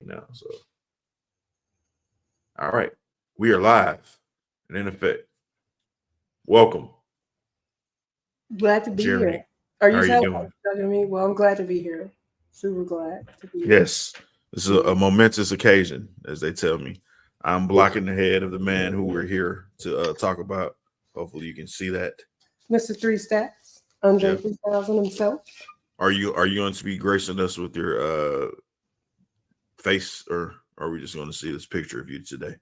now. So, all right, we are live and in effect. Welcome, Glad to be here. Jeremy. Are How you are you doing? talking to me? Well, I'm glad to be here. Super glad to be here. Yes, this is Yeah. a momentous occasion, as they tell me. I'm blocking the head of the man who we're here to talk about. Hopefully, you can see that. Mr. Three Stats, Andre Yeah. 3000 himself. Are you going to be gracing us with your face, or are we just going to see this picture of you today?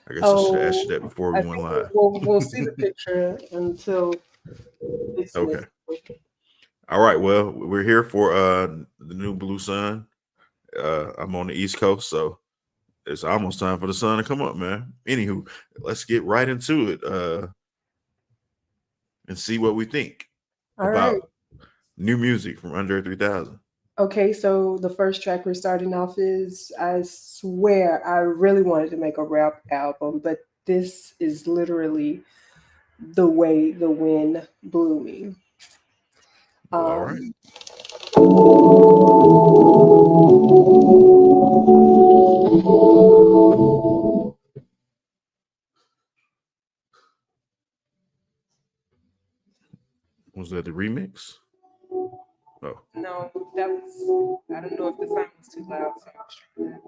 I guess I should have asked you Oh, that before I we went think live. we'll see the picture until it's Okay. missed. All right. Well, we're here for the new Blue Sun. I'm on the East Coast, so it's almost time for the sun to come up, man. Anywho, let's get right into it and see what we think All right. about new music from Under 3000. Okay, so the first track we're starting off is I swear I really wanted to make a rap album, but this is literally the way the wind blew me. Well, all right. Um, Was that the remix? Oh, No, that was. I don't know if the sound was too loud, so I was trying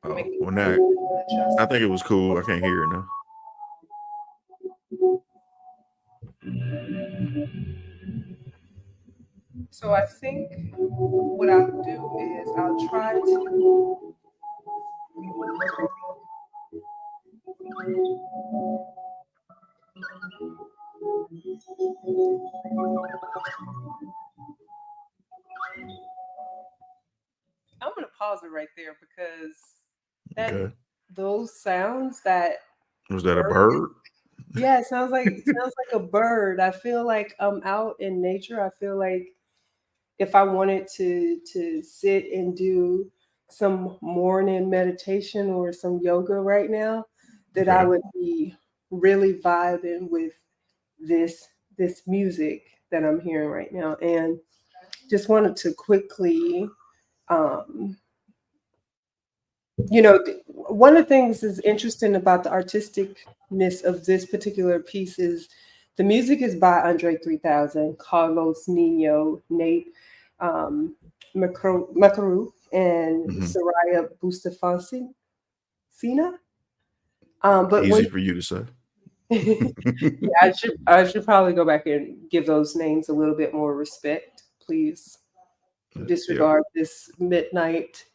to make oh. it Well, now I think it was cool. I can't hear it now. So I think what I'll do is I'll try to. I'm gonna pause it right there because that Okay. those sounds that Was that a bird. bird? Yeah, it sounds like a bird. I feel like I'm out in nature. I feel like if I wanted to sit and do some morning meditation or some yoga right now, that I Okay. would be really vibing with this this music that I'm hearing right now. And just wanted to quickly, um, one of the things is interesting about the artisticness of this particular piece is the music is by Andre 3000, Carlos Nino, Nate Makaru, and Hmm. Soraya Bustafansi. Sina. But when Easy for you to say. yeah, I should probably go back and give those names a little bit more respect. Please Yeah. disregard this midnight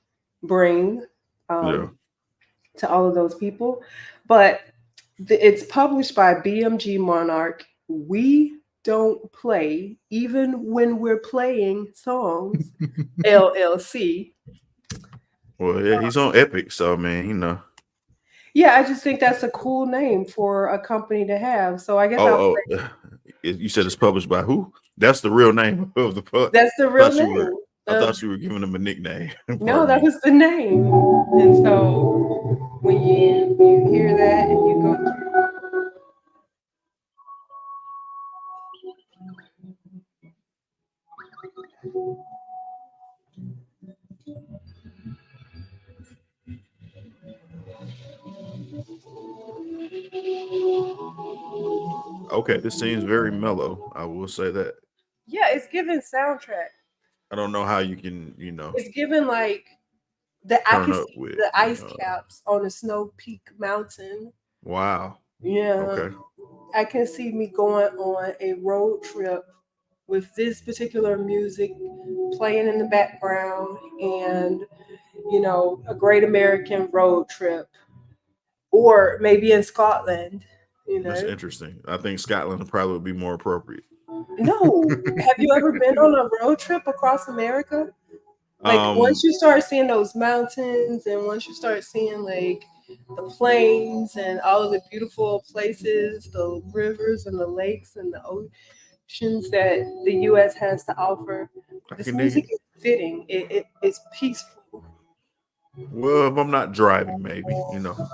brain Yeah. um, to all of those people. But it's published by BMG Monarch. We don't play even when we're playing songs. LLC. Well, yeah, he's on Epic, so man, Yeah, I just think that's a cool name for a company to have. So I guess I'll Oh, oh, you said it's published by who? That's the real name of the pub. That's the real Thought you were. name. I Uh, thought you were giving him a nickname. no, Pardon that me. was the name. And so when you hear that and you go Okay, this seems very mellow. I will say that. yeah, it's given soundtrack. I don't know how you can, It's given like the I turn can up see with. the ice caps on a snow peak mountain. Wow. Yeah, Okay. I can see me going on a road trip with this particular music playing in the background and a great American road trip or maybe in Scotland, you That's know. interesting. I think Scotland would probably be more appropriate. No, have you ever been on a road trip across America? Like once um. you start seeing those mountains and once you start seeing like the plains and all of the beautiful places, the rivers and the lakes and the oceans that the US has to offer, I this can dig music it. is fitting. It's peaceful. Well, if I'm not driving, maybe,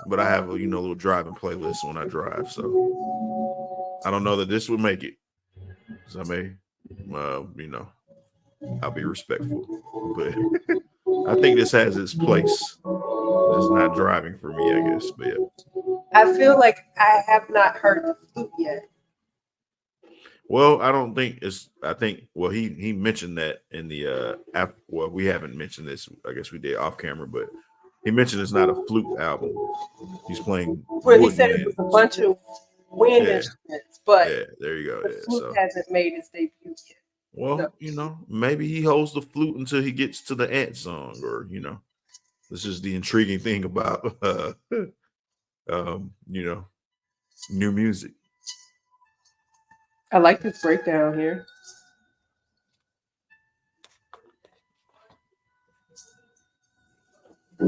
but I have a, little driving playlist when I drive. So I don't know that this would make it. So I may, I'll be respectful. But I think this has its place. Just not driving for me, I guess. But yeah. I feel like I have not heard the flute yet. Well, I don't think it's. I think. Well, he mentioned that in the app. Well, we haven't mentioned this. I guess we did off camera, but he mentioned it's not a flute album. He's playing Well, he said it was a woodwinds. bunch of wind Yeah, instruments, but yeah. There you go. the Yeah. flute So, hasn't made its debut yet. So, well, maybe he holds the flute until he gets to the ant song, or this is the intriguing thing about you know, new music. I like this breakdown here. I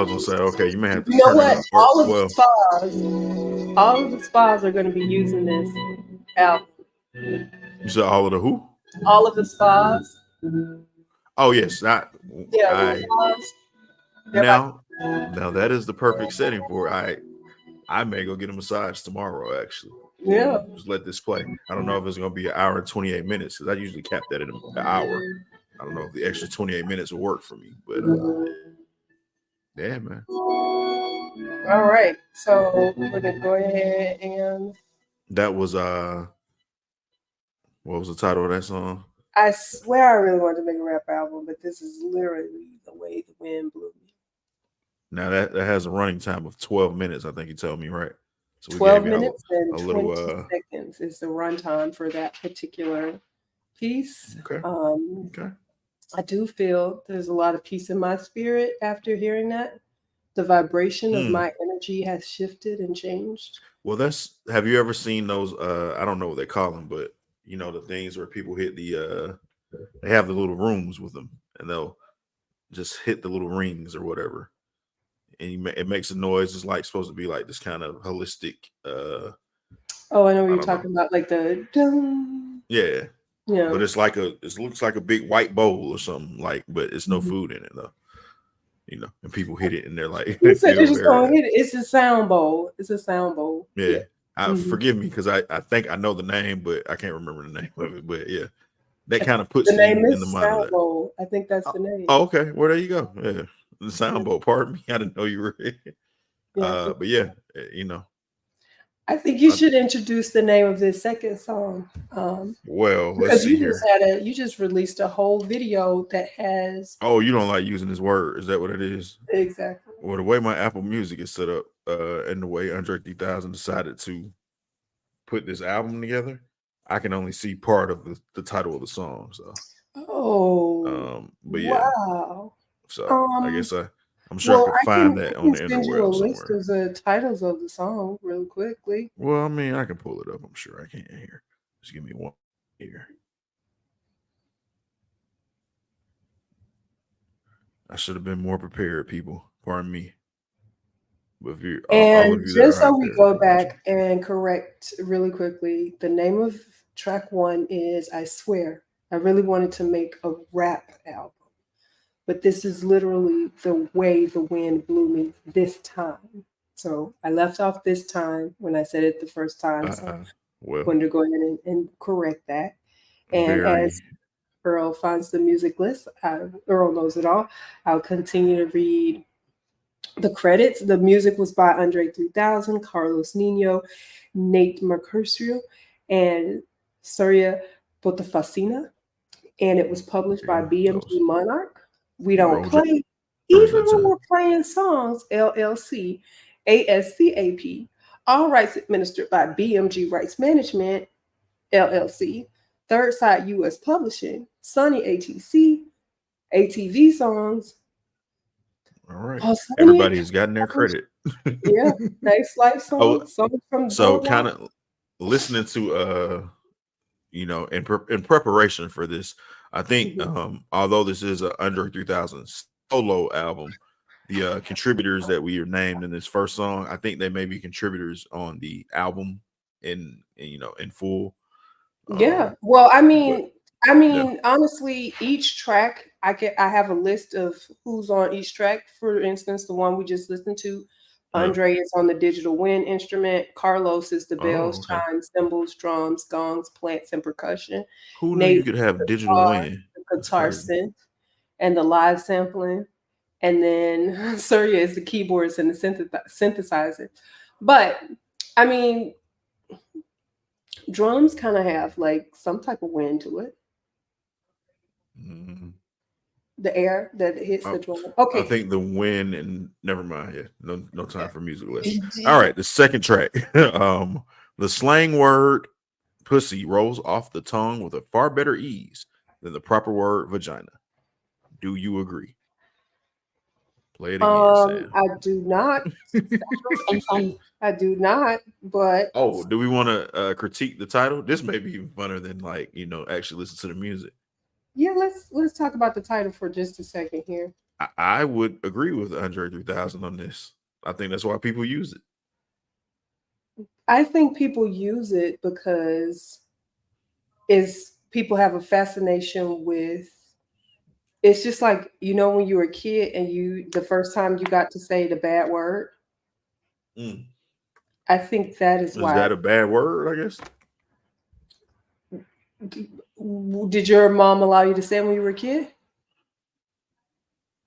was gonna say, okay, you may have to You know turn it what? up. Or, well, All of the spas are going to be using this album. you said all of the who? All of the spas, Oh yes, yeah, the I spas. They're about now now that is the perfect setting for I may go get a massage tomorrow. Actually, yeah. just let this play. I don't know if it's gonna be an hour and 28 minutes because I usually cap that at an hour. I don't know if the extra 28 minutes will work for me, but yeah, man. All right, so we're gonna go ahead and That was what was the title of that song? I swear I really wanted to make a rap album, but this is literally the way the wind blew me. Now that has a running time of 12 minutes. I think you told me, right? So we 12 gave y'all minutes and a 20 little. seconds is the runtime for that particular piece. Okay. Okay. I do feel there's a lot of peace in my spirit after hearing that. The vibration of my energy has shifted and changed. Well, have you ever seen those I don't know what they call them, but the things where people hit they have the little rooms with them and they'll just hit the little rings or whatever. And it makes a noise. It's like supposed to be like this kind of holistic Oh, I know what I you're don't know. talking about, like the dun. Yeah. Yeah. But it looks like a big white bowl or something, but it's no food in it though. And people hit it and they're like You they said they're feel just very gonna hit it. It's a sound bowl. It's a sound bowl. yeah. Yeah. Forgive me because I think I know the name, but I can't remember the name of it. But yeah, that kind of puts The name you in the is mind of sound that. bowl. I think that's the name. Oh, okay. Well, there you go. Yeah, the sound bowl. Pardon me. I didn't know you were. Yeah. But yeah, I think you should introduce the name of this second song. Well, let's Because see here. you just released a whole video that has Oh, you don't like using this word? Is that what it is? exactly. Well, the way my Apple Music is set up, and the way Andre 3000 decided to put this album together, I can only see part of the title of the song. So, but yeah. Wow. So I guess I'm sure I could find that I on can the send you a interweb list somewhere. of the titles of the song real quickly. Well, I mean, I can pull it up. I'm sure I can here. Just give me one here. I should have been more prepared, people. Pardon me. But if you, all of And you that just are so out we there go watching, back and correct really quickly, the name of track one is I Swear. I really wanted to make a rap album, but this is literally the way the wind blew me this time. So I left off this time when I said it the first time. So I well, wanted to go ahead and correct that. And very. as Earl finds the music list, Earl knows it all. I'll continue to read the credits. The music was by Andre 3000, Carlos Nino, Nate Mercutio, and Surya Botafacina. And it was published by BMG Monarch. We don't play, even when we're playing songs, LLC, ASCAP. All rights administered by BMG Rights Management, LLC. Third Side US Publishing, Sony ATC, ATV Songs. All right. Everybody has gotten their credit. Yeah. Nice life songs. Songs from so kind of listening to in preparation for this, I think although this is an Under 3000 solo album, the contributors that we are named in this first song, I think they may be contributors on the album in full. Yeah. Well, I mean, honestly, each track I have a list of who's on each track. For instance, the one we just listened to, Andre is on the digital wind instrument. Carlos is the bells, chimes, cymbals, drums, gongs, plants, and percussion. Who knew you could have digital wind? The guitar synth. and the live sampling, and then Surya is the keyboards and the synthesizer. But I mean, drums kind of have like some type of wind to it. Mm. The air that hits the I, drum. I Okay. think the wind and never mind. Yeah, no time for music lesson. All right, the second track. The slang word pussy rolls off the tongue with a far better ease than the proper word vagina. Do you agree? Play it again, Sam. I do not. I do not. But Oh, do we want to critique the title? This may be even funner than actually listen to the music. yeah, let's talk about the title for just a second here. I would agree with Andre 3000 on this. I think that's why people use it. I think people use it because is people have a fascination with, it's just like, when you were a kid and the first time you got to say the bad word. Mm. I think that is Is why. that a bad word? I guess. Did your mom allow you to say it when you were a kid?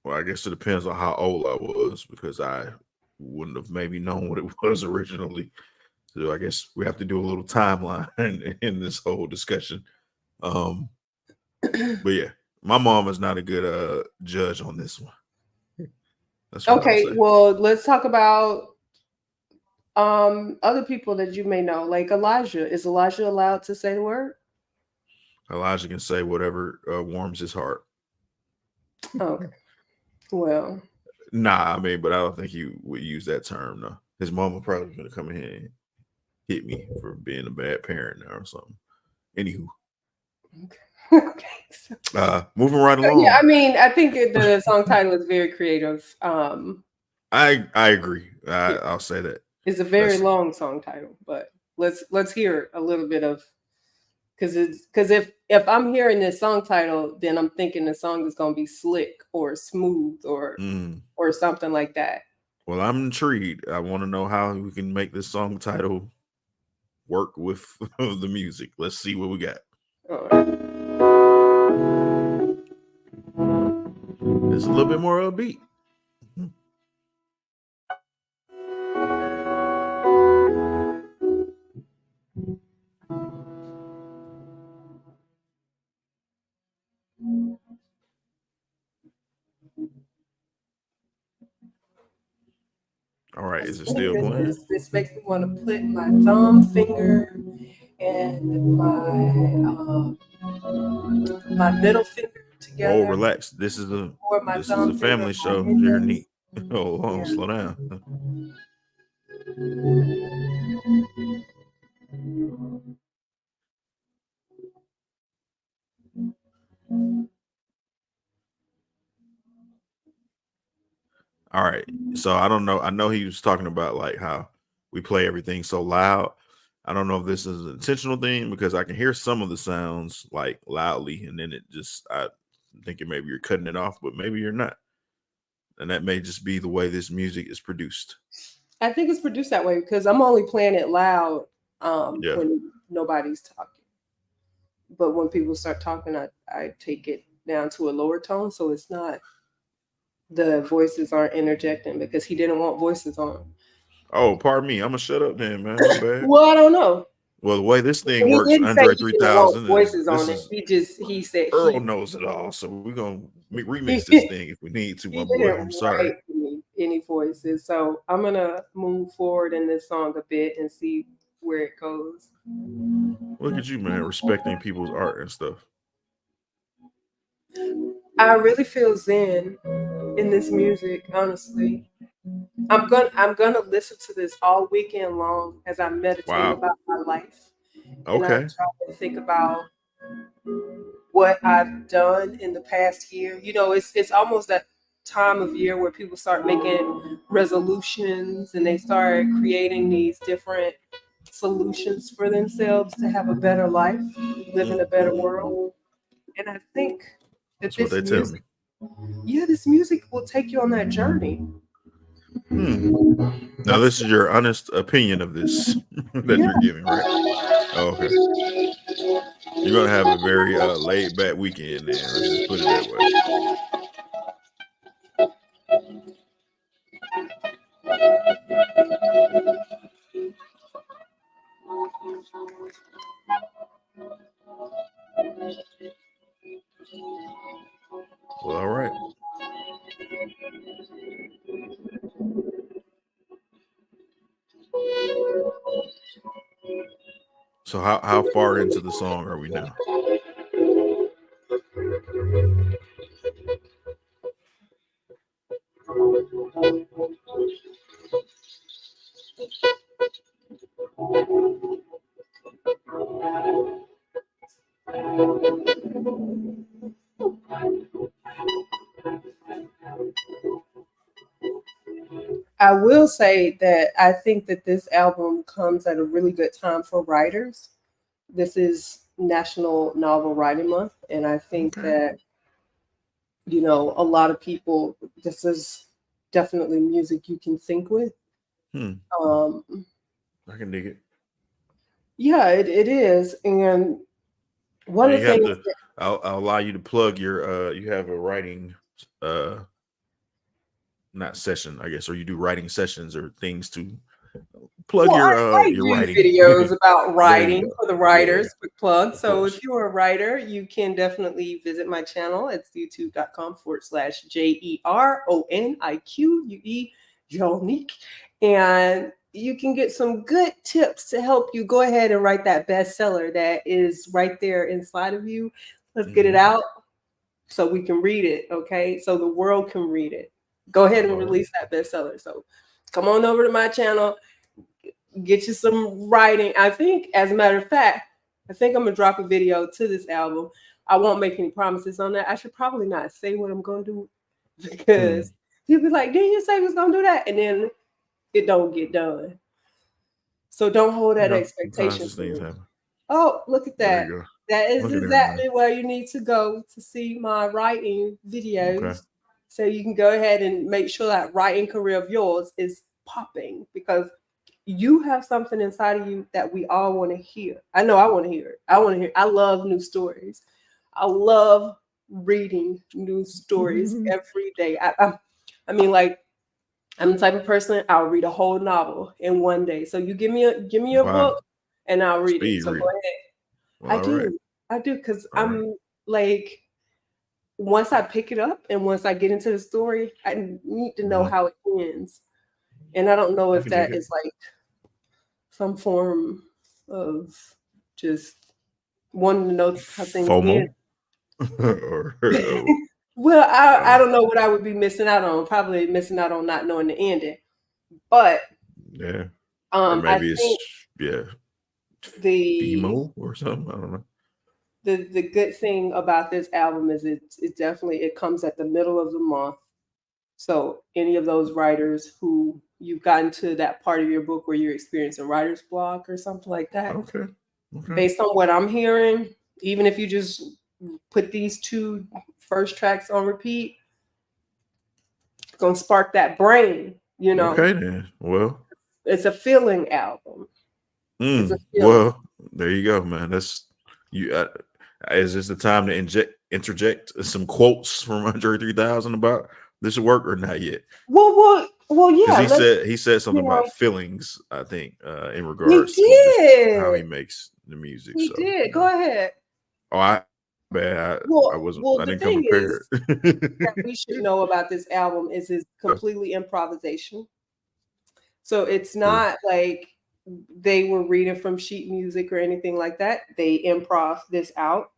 Well, I guess it depends on how old I was because I wouldn't have maybe known what it was originally. So I guess we have to do a little timeline in this whole discussion. But yeah, my mom is not a good judge on this one. That's what I'll Okay, say. well, let's talk about other people that you may know, like Elijah. Is Elijah allowed to say the word? Elijah can say whatever warms his heart. Okay. Well, Nah, I mean, but I don't think he would use that term. No, his mom would probably gonna come in here and hit me for being a bad parent now or something. Anywho, okay. moving right Yeah, I along. mean, I think the song title is very creative. I agree. Yeah, I'll say that. it's a very That's long song title, but let's hear a little bit of, because if I'm hearing this song title, then I'm thinking the song is gonna be slick or smooth or something like that. well. I'm intrigued. I want to know how we can make this song title work with the music. Let's see what we got. All right. It's a little bit more upbeat. All right, is it still playing? This makes me want to put my thumb finger and my middle finger Whoa, together, relax. or my This is a thumb finger family on my show, index. Jeronique. Hold on, Yeah. slow down. All right. So I don't know. I know he was talking about like how we play everything so loud. I don't know if this is an intentional thing because I can hear some of the sounds like loudly, and then I'm thinking maybe you're cutting it off, but maybe you're not. And that may just be the way this music is produced. I think it's produced that way because I'm only playing it loud Yeah. when nobody's talking. But when people start talking, I take it down to a lower tone, so it's not, the voices aren't interjecting because he didn't want voices on. Oh, pardon me. I'm gonna shut up then, man. My bad. Well, I don't know. Well, the way this thing He works, didn't say Andre he didn't want 3000 is voices this on it. is He said Earl he knows it all, so we're gonna remix this he thing if we need to, my boy. didn't I'm sorry. write me any voices. So I'm gonna move forward in this song a bit and see where it goes. Look at you, man, respecting people's art and stuff. I really feel zen in this music, honestly. I'm gonna listen to this all weekend long as I meditate Wow. about my life, and I Okay. try to think about what I've done in the past year. It's almost that time of year where people start making resolutions and they start creating these different solutions for themselves to have a better life, live in a better world. And I think that That's what they tell me. this music will take you on that journey. Hmm. Now, It's this is your honest opinion of this that yeah. you're giving, right? Oh, okay. You're gonna have a very laid back weekend, then. Let's just put it that way. So how far into the song are we now? I will say that I think that this album comes at a really good time for writers. This is National Novel Writing Month, and I think Okay. that a lot of people, this is definitely music you can think with. Hmm. Um, I can dig it. yeah, it is, and one Now of you the have things to. I'll allow you to plug your. You have a writing, not session, I guess, or you do writing sessions or things to plug Well, I your do writing. videos about There you writing go. for the Yeah, writers, quick plug. of So course. if you're a writer, you can definitely visit my channel. It's youtube.com/JERONIQUE, Jeronique. And you can get some good tips to help you go ahead and write that bestseller that is right there inside of you. Let's get it Mhm. out so we can read it, okay? So the world can read it. Go ahead and All right. release that bestseller. So come on over to my channel, get you some writing. I think, as a matter of fact, I think I'm gonna drop a video to this album. I won't make any promises on that. I should probably not say what I'm gonna do Hmm. because people be like, "Didn't you say we was gonna do that?" And then it don't get done. So don't hold that Sometimes expectation these for things me. happen. Oh, look at There you that. go. That is Look at there, man. exactly where you need to go to see my writing Okay. videos. So you can go ahead and make sure that writing career of yours is popping because you have something inside of you that we all want to hear. I know I want to hear it. I want to hear. I love new stories. I love reading new stories every day. I mean, like I'm the type of person I'll read a whole novel in one day. So you give me a Wow. book and I'll read it. Speed So go reading. ahead. Well, I all right. do. I do because All right. I'm like once I pick it up and once I get into the story, I need to know Mhm. how it ends. And I don't know I if can dig that it. is like some form of just wanting to know how things end. FOMO. or Well, I uh, don't know what I would be missing out on. Probably missing out on not knowing the ending. But yeah. Or I maybe it's think yeah, the FEMO or something. I don't know. the good thing about this album is it definitely it comes at the middle of the month. So any of those writers who you've gotten to that part of your book where you're experiencing writer's block or something like that, Okay. Okay. based on what I'm hearing, even if you just put these two first tracks on repeat, it's gonna spark that brain. Okay then. Well, It's a feeling album. It's a feeling. well, there you go, man. That's you. Is this the time to interject some quotes from Andre 3000 about this work or not yet? Well, Because yeah. Let's. he said You something know, about feelings. I think in he regards to just how he did. makes the music. He So did. Go ahead. oh, I bad. I Well, wasn't. well, I the didn't come thing is prepared. that we should know about this album is it's completely improvisation. So it's True. not like they were reading from sheet music or anything like that. They improv this out.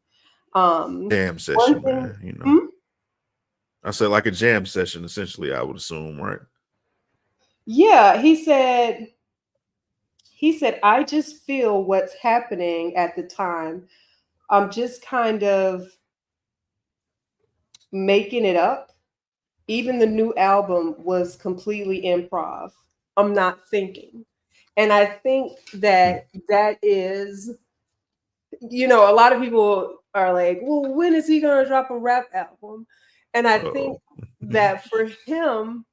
Jam One session, thing, man. You know, hmm? I said like a jam session. Essentially, I would assume, right? Yeah, he said, I just feel what's happening at the time. I'm just kind of making it up. Even the new album was completely improv. I'm not thinking. And I think Hmm. that is, a lot of people are like, well, when is he going to drop a rap album? And I think Uh-oh. that for him,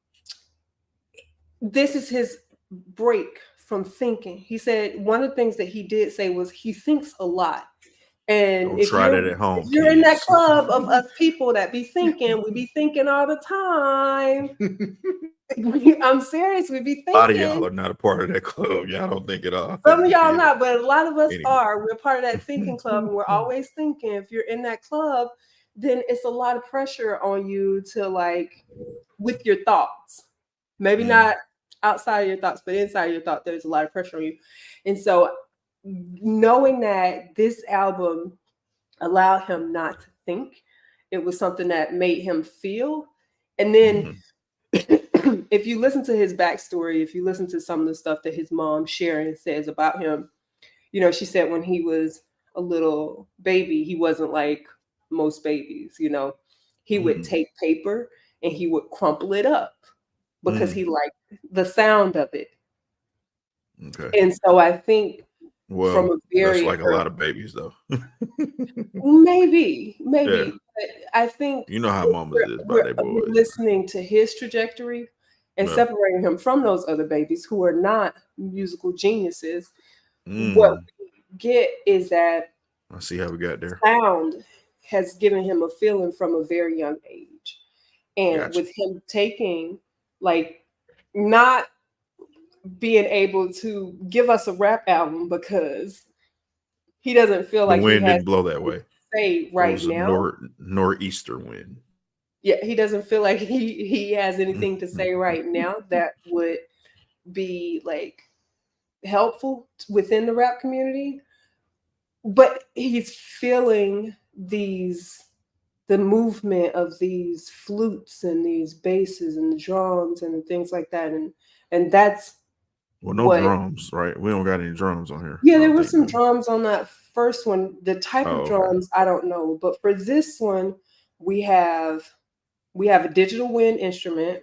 this is his break from thinking. He said one of the things that he did say was he thinks a lot. And Don't try that at if home, you're in that kids. club of us people that be thinking, we be thinking all the time. I'm serious, we be A lot of y'all thinking. are not a part of that club. Y'all don't think at all. Some of y'all Yeah. not, but a lot of us Anywho. are. We're part of that thinking club, and we're always thinking. If you're in that club, then it's a lot of pressure on you to like with your thoughts. Maybe Mm, not outside of your thoughts, but inside your thought, there's a lot of pressure on you. And so knowing that this album allowed him not to think, it was something that made him feel. And then Mhm. if you listen to his backstory, if you listen to some of the stuff that his mom Sharon says about him, she said when he was a little baby, he wasn't like most babies. He would Mhm. take paper and he would crumple it up because Mm. he liked the sound of it. Okay. And so I think from Well, a that's very like a early, lot of babies though. maybe, Yeah. maybe, but I think You know how mamas is about their we're boys. listening to his trajectory and No. separating him from those other babies who are not musical geniuses. What Mm. we get is that I see how we got there. sound has given him a feeling from a very young age. And Gotcha. with him taking, like, not being able to give us a rap album because he doesn't feel The like he wind has didn't blow that anything way. to say It right was a now. nor'easter wind. Yeah, he doesn't feel like he has anything to say right now that would be like helpful within the rap community. But he's feeling the movement of these flutes and these basses and the drums and things like that, and that's Well, no what. drums, right? We don't got any drums on here. Yeah, I there don't were think, some do we? drums on that first one. The type of Oh, okay. drums I don't know, but for this one we have we have a digital wind instrument,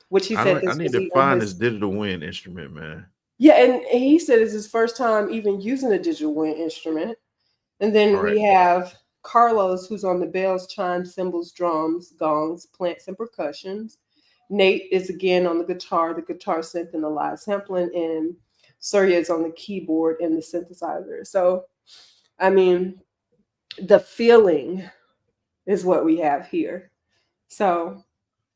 which he said I this need was to even find his. this digital wind instrument, man. Yeah, and he said it's his first time even using a digital wind instrument. And All then right. we have Carlos, who's on the bells, chimes, cymbals, drums, gongs, plants, and percussions. Nate is again on the guitar synth, and the live sampling, and Surya is on the keyboard and the synthesizer. So, I mean, the feeling is what we have here. So,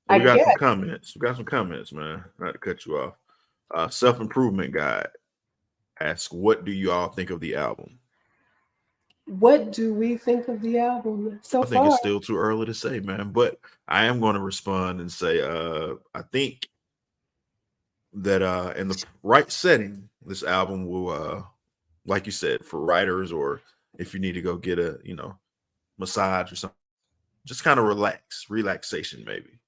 So I we got guess some comments. We got some comments, man. Not to cut you off. Self improvement guide asks, "What do you all think of the album?" what do we think of the album so I think far? it's still too early to say, man. But I am going to respond and say, I think that in the right setting, this album will, like you said, for writers or if you need to go get a massage or something, just kind of relaxation maybe.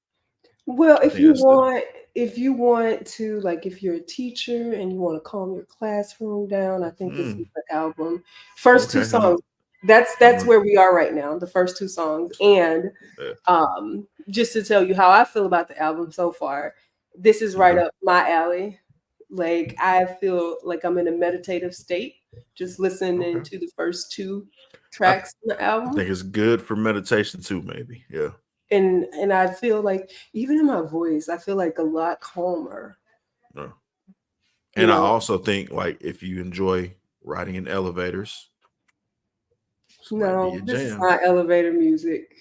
Well, I think that's the if you want to, like, if you're a teacher and you want to calm your classroom down, I think this is the album. First two okay. songs. I'm That's a, where we are right now. The first two songs, and yeah, just to tell you how I feel about the album so far, this is right okay. up my alley. Like, I feel like I'm in a meditative state just listening Okay. to the first two I, tracks on the I album. think it's good for meditation too, maybe. Yeah. And I feel like even in my voice, I feel like a lot calmer. Yeah. You And I know, also think like if you enjoy riding in elevators, this might be no, your this is jam. not elevator music.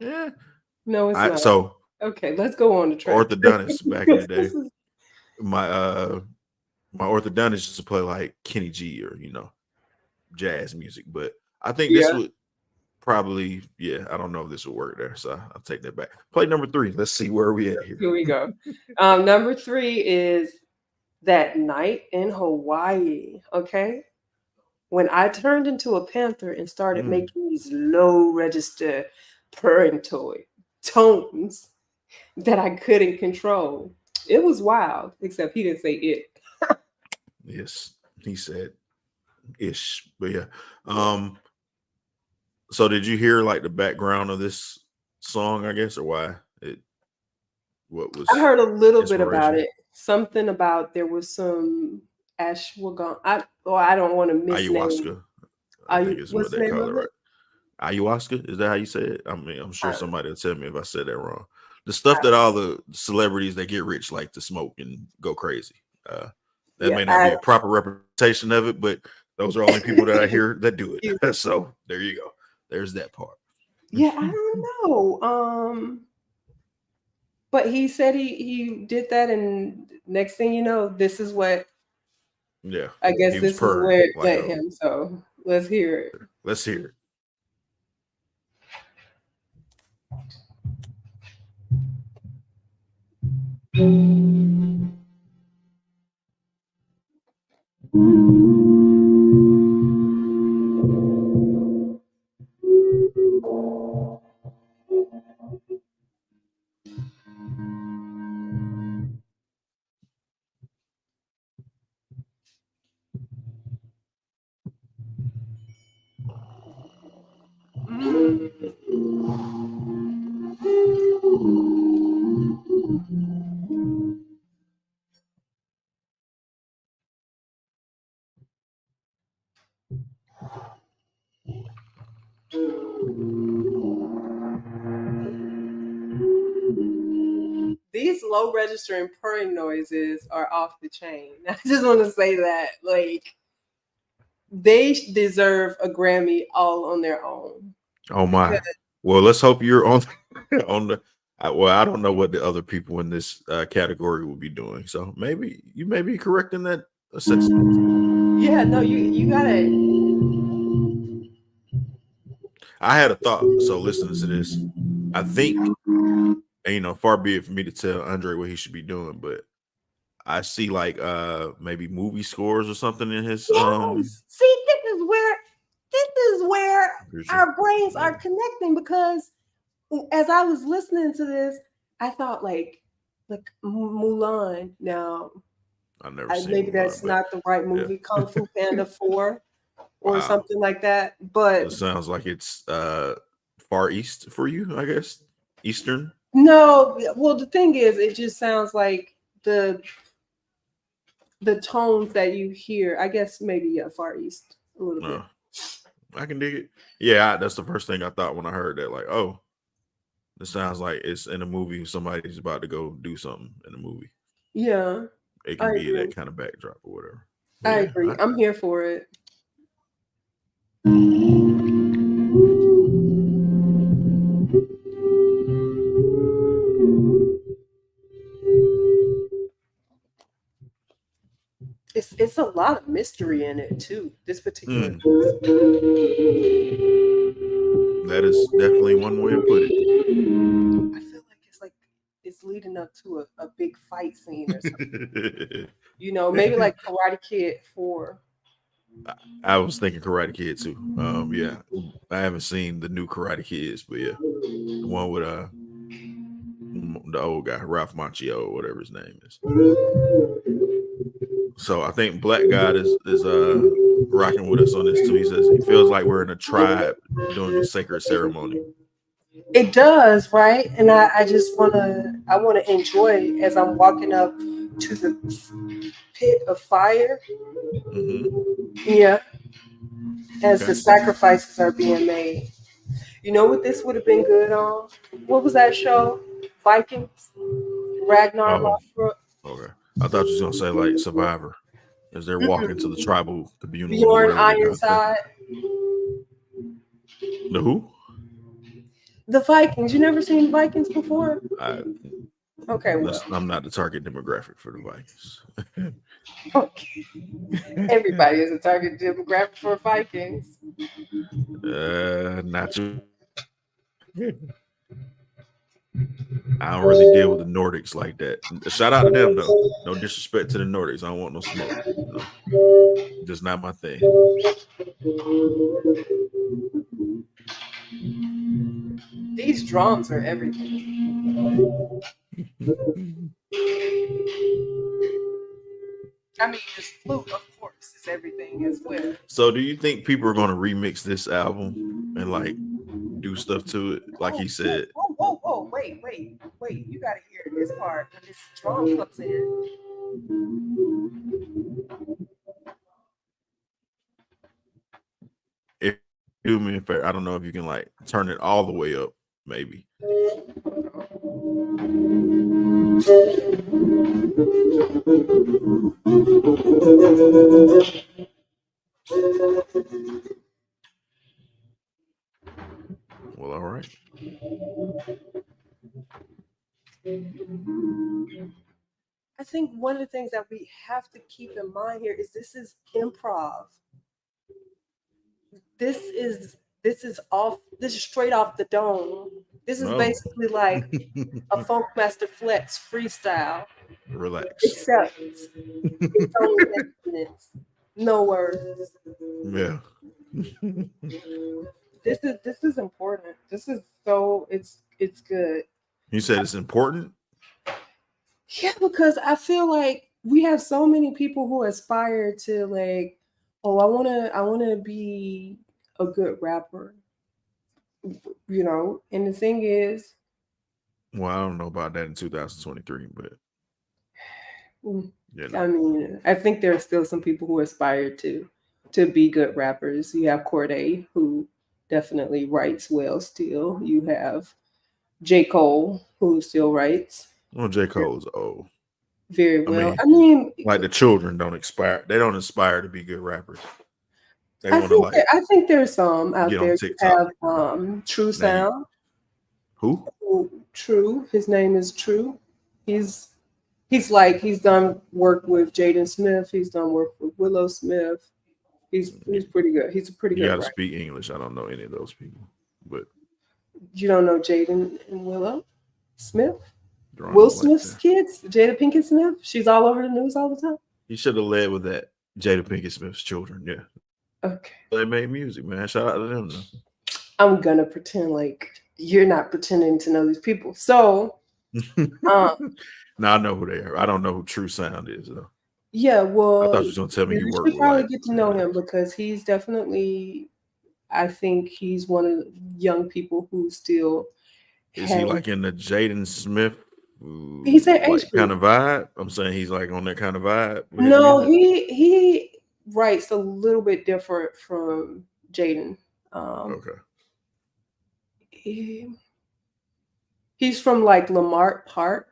Yeah. No, it's I not. so Okay, let's go on the track. orthodontist back in the day, This is, my my orthodontist used to play like Kenny G or jazz music, but I think this yeah, would probably I don't know if this would work there, so I'll take that back. Play number 3. Let's see where we at here. here we go. Number three is That Night in Hawaii. Okay. When I turned into a panther and started Mm, making these low register purring tones that I couldn't control, it was wild, except he didn't say it. yes, he said ish, but yeah. Yeah. So did you hear like the background of this song? I guess, or why it? What I was heard a little bit about inspiration? it. Something about there was some ashwagandha. I don't want to misname. Ayahuasca, I think is What's what the they name call it, of it? right? Ayahuasca, is that how you say it? I mean, I'm I sure don't know. somebody will tell me if I said that wrong. The stuff that all the celebrities that get rich like to smoke and go crazy. That Yeah, may not be a proper representation of it, but those are only people that I hear that do it. So there you go. There's that part. yeah, I don't know. But he said he did that, and next thing you know, this is what Yeah, I guess he was this is purring where it like led a. him. So let's hear it. Let's hear it. These low registering purring noises are off the chain. I just want to say that, like, they deserve a Grammy all on their own. Oh Because my. Well, let's hope you're on on the. Well, I don't know what the other people in this category will be doing. So maybe you may be correct in that assessment. yeah, no, you gotta. I had a thought. So listening to this, I think, and, far be it for me to tell Andre what he should be doing, but I see like maybe movie scores or something in his Yes. See, this is where vision. our brains Yeah, are connecting, because as I was listening to this, I thought like Mulan. Now, I've never seen maybe Mulan, that's but not the right yeah. movie, Kung Fu Panda 4 or Wow. something like that. But It sounds like it's far east for you, I guess. Eastern. no, well, the thing is, it just sounds like the tones that you hear. I guess maybe Far East a little bit. No, I can dig it. Yeah, that's the first thing I thought when I heard that. Like, oh, this sounds like it's in a movie. Somebody's about to go do something in a movie. Yeah, It I can be agree. that kind of backdrop or whatever. But I yeah, agree. I'm here for it. It's a lot of mystery in it too. This particular mm, piece. that is definitely one way to put it. I feel like it's leading up to a big fight scene or something. Maybe like Karate Kid 4. I was thinking Karate Kid too. Yeah, I haven't seen the new Karate Kids, but yeah, the one with the old guy Ralph Macchio or whatever his name is. So I think Black God is rocking with us on this too. He says he feels like we're in a tribe doing a sacred ceremony. It does, right? And I wanna enjoy as I'm walking up to the pit of fire. Mm-hmm. Yeah, as the Okay. sacrifices are being made. You know what this would have been good on? What was that show? Vikings? Ragnar Oh, Lothbrok? okay. I thought you was gonna say like Survivor, as they're walking to the Mm-mm. tribal communal or Bjorn whatever they got there. Ironside? The who? The Vikings. You never seen Vikings before? I Okay, well. I'm not the target demographic for the Vikings. Okay. Everybody is a target demographic for Vikings. Not you. I don't really deal with the Nordics like that. Shout out to them though. No disrespect to the Nordics. I don't want no smoke. Just not my thing. These drums are everything. I mean, this flute, of course, is everything as well. So, do you think people are going to remix this album and like do stuff to it? Like he said, Whoa, wait. You gotta hear this part when this drum comes in. if do me a favor, I don't know if you can like turn it all the way up, maybe. Well, all right. I think one of the things that we have to keep in mind here is this is improv. This is straight off the dome. This is No. basically like a Funkmaster Flex freestyle, Relax. except it's only instruments, no words. Yeah. This is important. This is so it's good. You said it's important. Yeah, because I feel like we have so many people who aspire to like, oh, I wanna be a good rapper, And the thing is, Well, I don't know about that in 2023, but mm, you I know. mean, I think there are still some people who aspire to be good rappers. You have Corday, who definitely writes well still. You have J. Cole, who still writes Well, J. Cole's old. very I well. mean, I mean, like the children don't inspire. They don't inspire to be good rappers. They I want to think like I think there's some out get on there. You TikTok. have True Now you Sound. who? True. His name is True. He's he's done work with Jaden Smith. He's done work with Willow Smith. He's pretty good. He's a pretty You good got to writer. speak English. I don't know any of those people, but You don't know Jaden and Willow Smith? Will Jeronique like Smith's that. kids, Jada Pinkett Smith. She's all over the news all the time. He should have led with that. Jada Pinkett Smith's children. Yeah, Okay. they made music, man. Shout out to them. I'm gonna pretend like you're not pretending to know these people. So um Now I know who they are. I don't know who True Sound is though. yeah, I well thought you was gonna tell me you he worked should with probably like get to know somebody him else. because he's definitely I think he's one of the young people who still Is he has like in the Jaden Smith he's their age like kind group. of vibe? I'm saying he's like on that kind of vibe with his No, music. he writes a little bit different from Jaden. Um Okay. he, he's from like Lamart Park.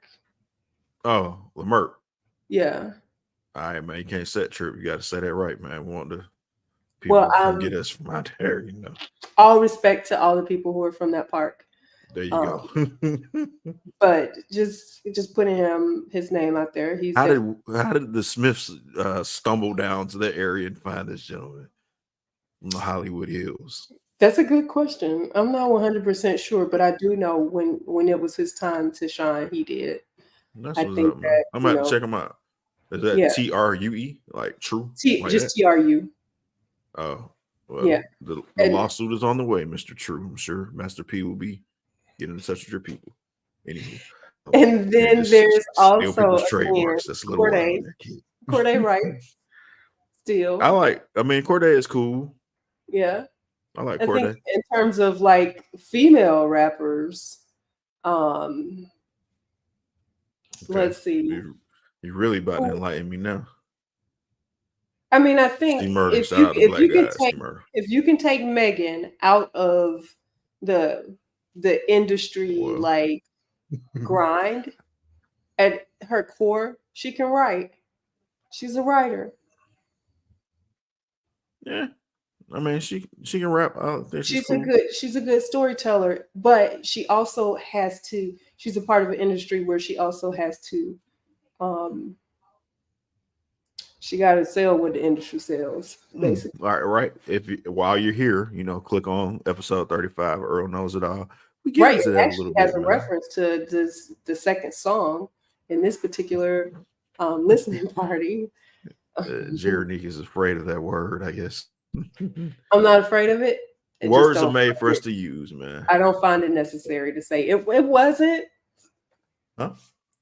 Oh, Lamert. Yeah. All right, man. You can't set trip. You got to say that right, man. We want the people Well, from get us from out there. all respect to all the people who are from that park. There you Um, go. but just putting his name out there. how did the Smiths stumble down to that area and find this gentleman in the Hollywood Hills? That's a good question. I'm not 100% sure, but I do know when it was his time to shine, he did. That's I what's think up, man. that, I'm gonna have to check him out. Is that yeah, TRUE like true like that? just TRU. Oh, Yeah. well, the And lawsuit is on the way, Mr. True. I'm sure Master P will be getting in touch with your people. Anywho, and here then just there's steal also people's again trademarks. That's a little wild Corday. there, kid. Corday writes still. I mean, Corday is cool. Yeah. I like I think Corday. in terms of like female rappers, um, Okay. let's see. You're really about to Who enlighten me now. I mean, I C think Murder. Shout out to Black guys. C Murder. if you can take Megan out of the industry Well, like grind at her core, she can write. She's a writer. yeah. I mean, she can rap. I think she's cool. She's a good storyteller, but she also has to she's a part of an industry where she also has to um she got to sell what the industry sells, basically. All right. If you, while you're here, click on episode 35. Earl knows it all. We get Right. into It that a actually little has bit, a man. reference to the second song in this particular listening party. Jeronique is afraid of that word, I guess. I'm not afraid of it. Words are made for us to use, man. I don't find it necessary to say it wasn't. Huh?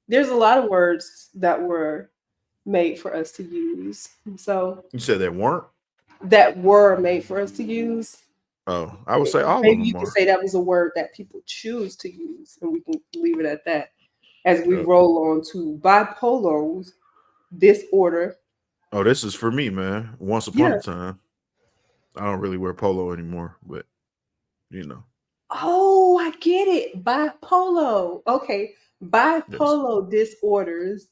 There's a lot of words that were made for us to use. So You said that weren't? that were made for us to use. Oh, I would say all Maybe of them you can are. say that was a word that people choose to use, and we can leave it at that. As we Yep. roll on to bipolar disorder. Oh, this is for me, man. Once upon a time. I don't really wear polo anymore, but Oh, I get it. Bipolar. Okay. Bipolar disorders.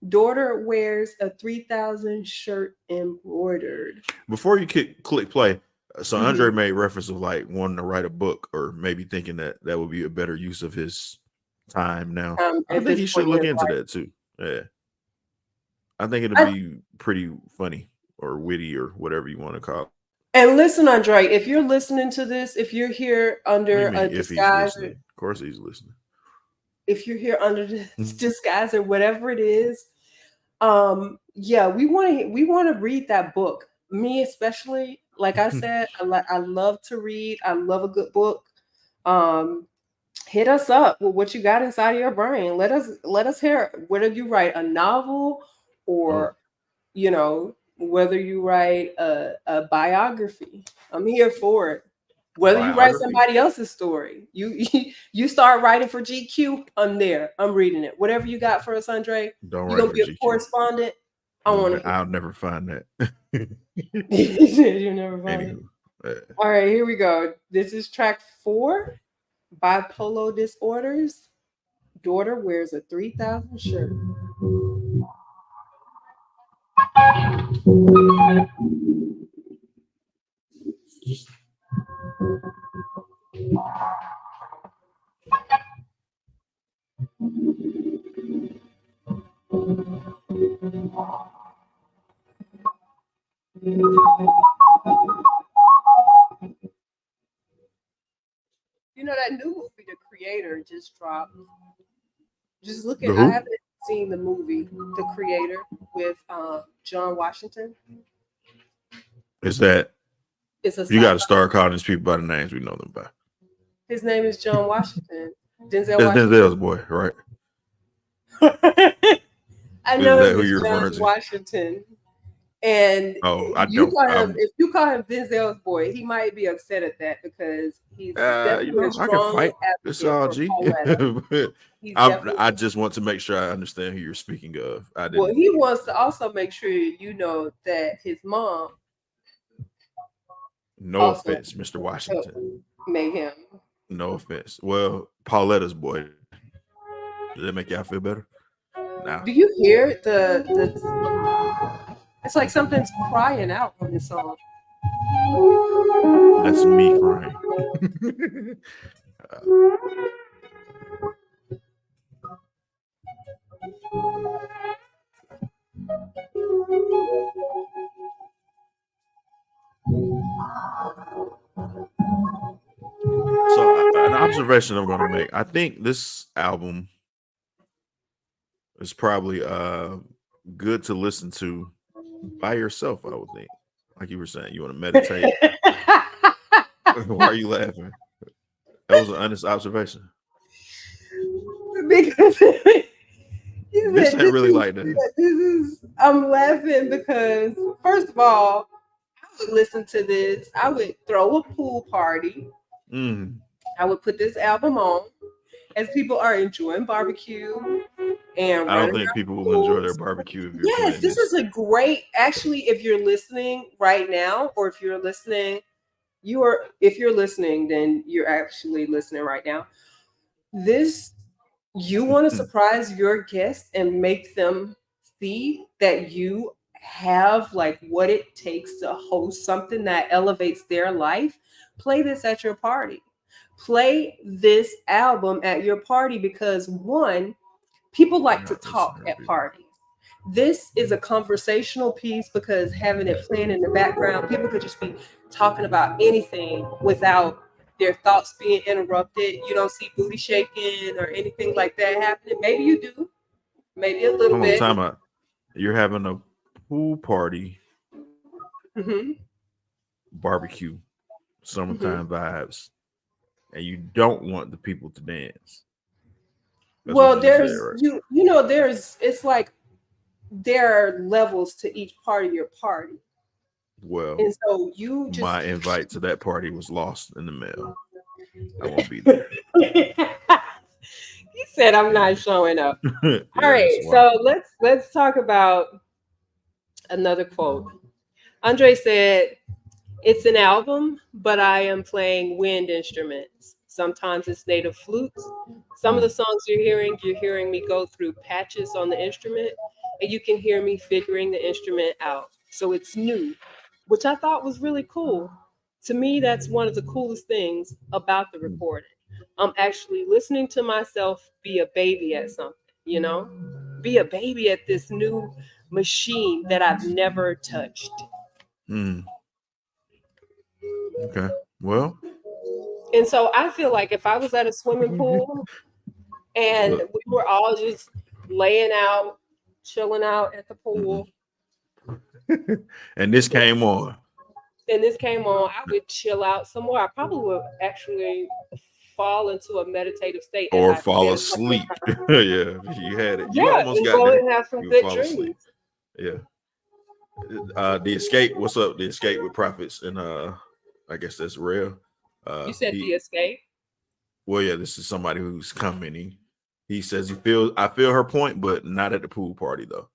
Daughter wears a 3000 shirt embroidered. Before you click play, so Andre made reference of like wanting to write a book or maybe thinking that would be a better use of his time now. I think he should look into that too. Yeah. I think it'll be pretty funny or witty or whatever you want to call it. And listen, Andre, if you're listening to this, if you're here under a disguise, of course he's listening. If you're here under this disguise or whatever it is, yeah, we want to read that book. Me especially, like I said, I love to read. I love a good book. Hit us up with what you got inside of your brain. Let us hear it. Whether you write a novel or whether you write a biography. I'm here for it. Whether you write somebody else's story, you start writing for GQ, I'm there. I'm reading it. Whatever you got for us, Andre, you're gonna be a correspondent. I want to. I'll never find that. You never find it. All right, here we go. This is track 4. Bipolar disorders. Daughter wears a 3000 shirt. You know that new movie, The Creator, just dropped. Just look The at. I who? haven't seen the movie, The Creator, with John Washington. Is that It's a you got to sci-fi. start calling these people by the names we know them by? His name is John Washington. Denzel That's Washington. Denzel's boy, right? I Is know that him who as you're John referring to? Washington. And Oh, I you don't. call him if you call him Denzel's boy, he might be upset at that because he's definitely a I can strong fight. It's advocate all for G. Pauletta. He's I definitely just want to make sure I understand who you're speaking of. I well, didn't. he wants to also make sure you know that his mom No also offense, Mr. helped Washington. make him. No offense. Well, Pauletta's boy. Does that make y'all feel better? Nah. Do you hear the it's like something's crying out on this song. That's me crying. So an observation I'm going to make. I think this album is probably good to listen to by yourself. I would think, like you were saying, you want to meditate. Why are you laughing? That was an honest observation. Because he This said ain't really like that. this is I'm laughing because first of all, I would listen to this. I would throw a pool party. Mm. I would put this album on as people are enjoying barbecue and I don't running think around people the will enjoy their pools. barbecue if you're Yes, playing this this. is a great actually if you're listening right now, or if you're listening, if you're listening, then you're actually listening right now. This you want to surprise your guests and make them see that you have like what it takes to host something that elevates their life. Play this at your party. Play this album at your party because one, people like to Not talk listening to at people. parties. This is a conversational piece because having it playing in the background, people could just be talking about anything without their thoughts being interrupted. You don't see booty shaking or anything like that happening. Maybe you do, maybe a little Hold on, bit. time out. You're having a pool party, Hmm. barbecue, Hmm. summertime vibes, and you don't want the people to dance. That's what Well, you just said, there's right? there's it's like there are levels to each part of your party, Well, and so you just my invite to that party was lost in the mail. I won't be there. he said I'm not showing up. All Yeah, right, that's why. so let's talk about another quote. Andre said, "It's an album, but I am playing wind instruments. Sometimes it's native flutes. Some of the songs you're hearing me go through patches on the instrument, and you can hear me figuring the instrument out. So it's new, which I thought was really cool. To me, that's one of the coolest things about the recording. I'm actually listening to myself be a baby at something, you know? Be a baby at this new machine that I've never touched." Mm, okay. Well, And so I feel like if I was at a swimming pool and look. we were all just laying out, chilling out at the Mm-mm. pool, And this came on, and this came on, I would chill out some more. I probably would actually fall into a meditative state, as or I fall said a couple asleep. of times. Yeah, you had it. You Yeah, almost and got go there. and have some You would good fall asleep. dreams. Yeah. The escape. What's up? The escape with prophets, and I guess that's real. You said the He escape. Well, yeah, this is somebody who's commenting. He says I feel her point, but not at the pool party though.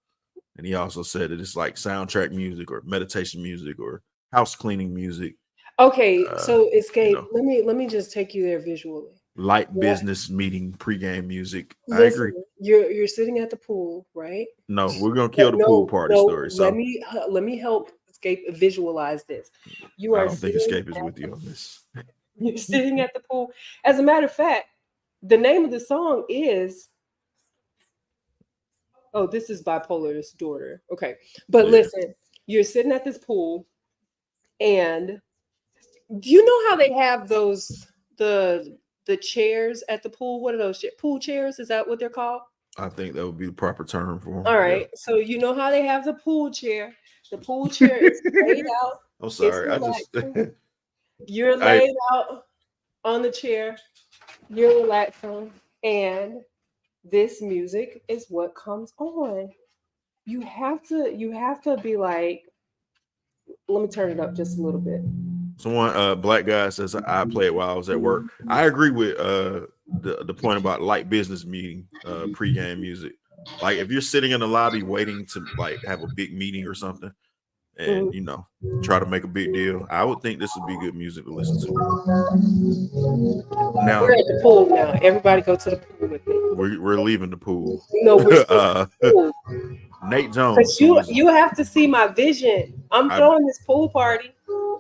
And he also said that it's like soundtrack music or meditation music or house cleaning music. Okay, Uh, so you Escape. know, Let me just take you there visually. light What? business meeting pregame music. I Listen, agree. you're sitting at the pool, right? No, we're gonna kill the pool No, party no. story. Let So me let me help Escape visualize this. You I are don't think sitting Escape is with you on this. you're sitting at the pool. As a matter of fact, the name of the song is oh, this is Bipolar's daughter. Okay. But Yeah, listen, you're sitting at this pool and do you know how they have those the chairs at the pool? What are those pool chairs? Is that what they're called? I think that would be the proper term for All them. Yeah. right. So you know how they have the pool chair. The pool chair is laid out. I'm It's sorry. I just relaxing. You're I laid out on the chair. You're relaxing, and this music is what comes on. You have to be like, let me turn it up just a little bit. someone black guy says I played while I was at work. I agree with the point about light business meeting pregame music. Like if you're sitting in the lobby waiting to like have a big meeting or something and Mhm. you know try to make a big deal, I would think this would be good music to listen to. We're Now at the pool now. Everybody go to the pool with me. we're leaving the pool. No, we're still at uh, the pool. Nate Jones, Because who you is you have to see my vision. I'm I'm throwing this pool party.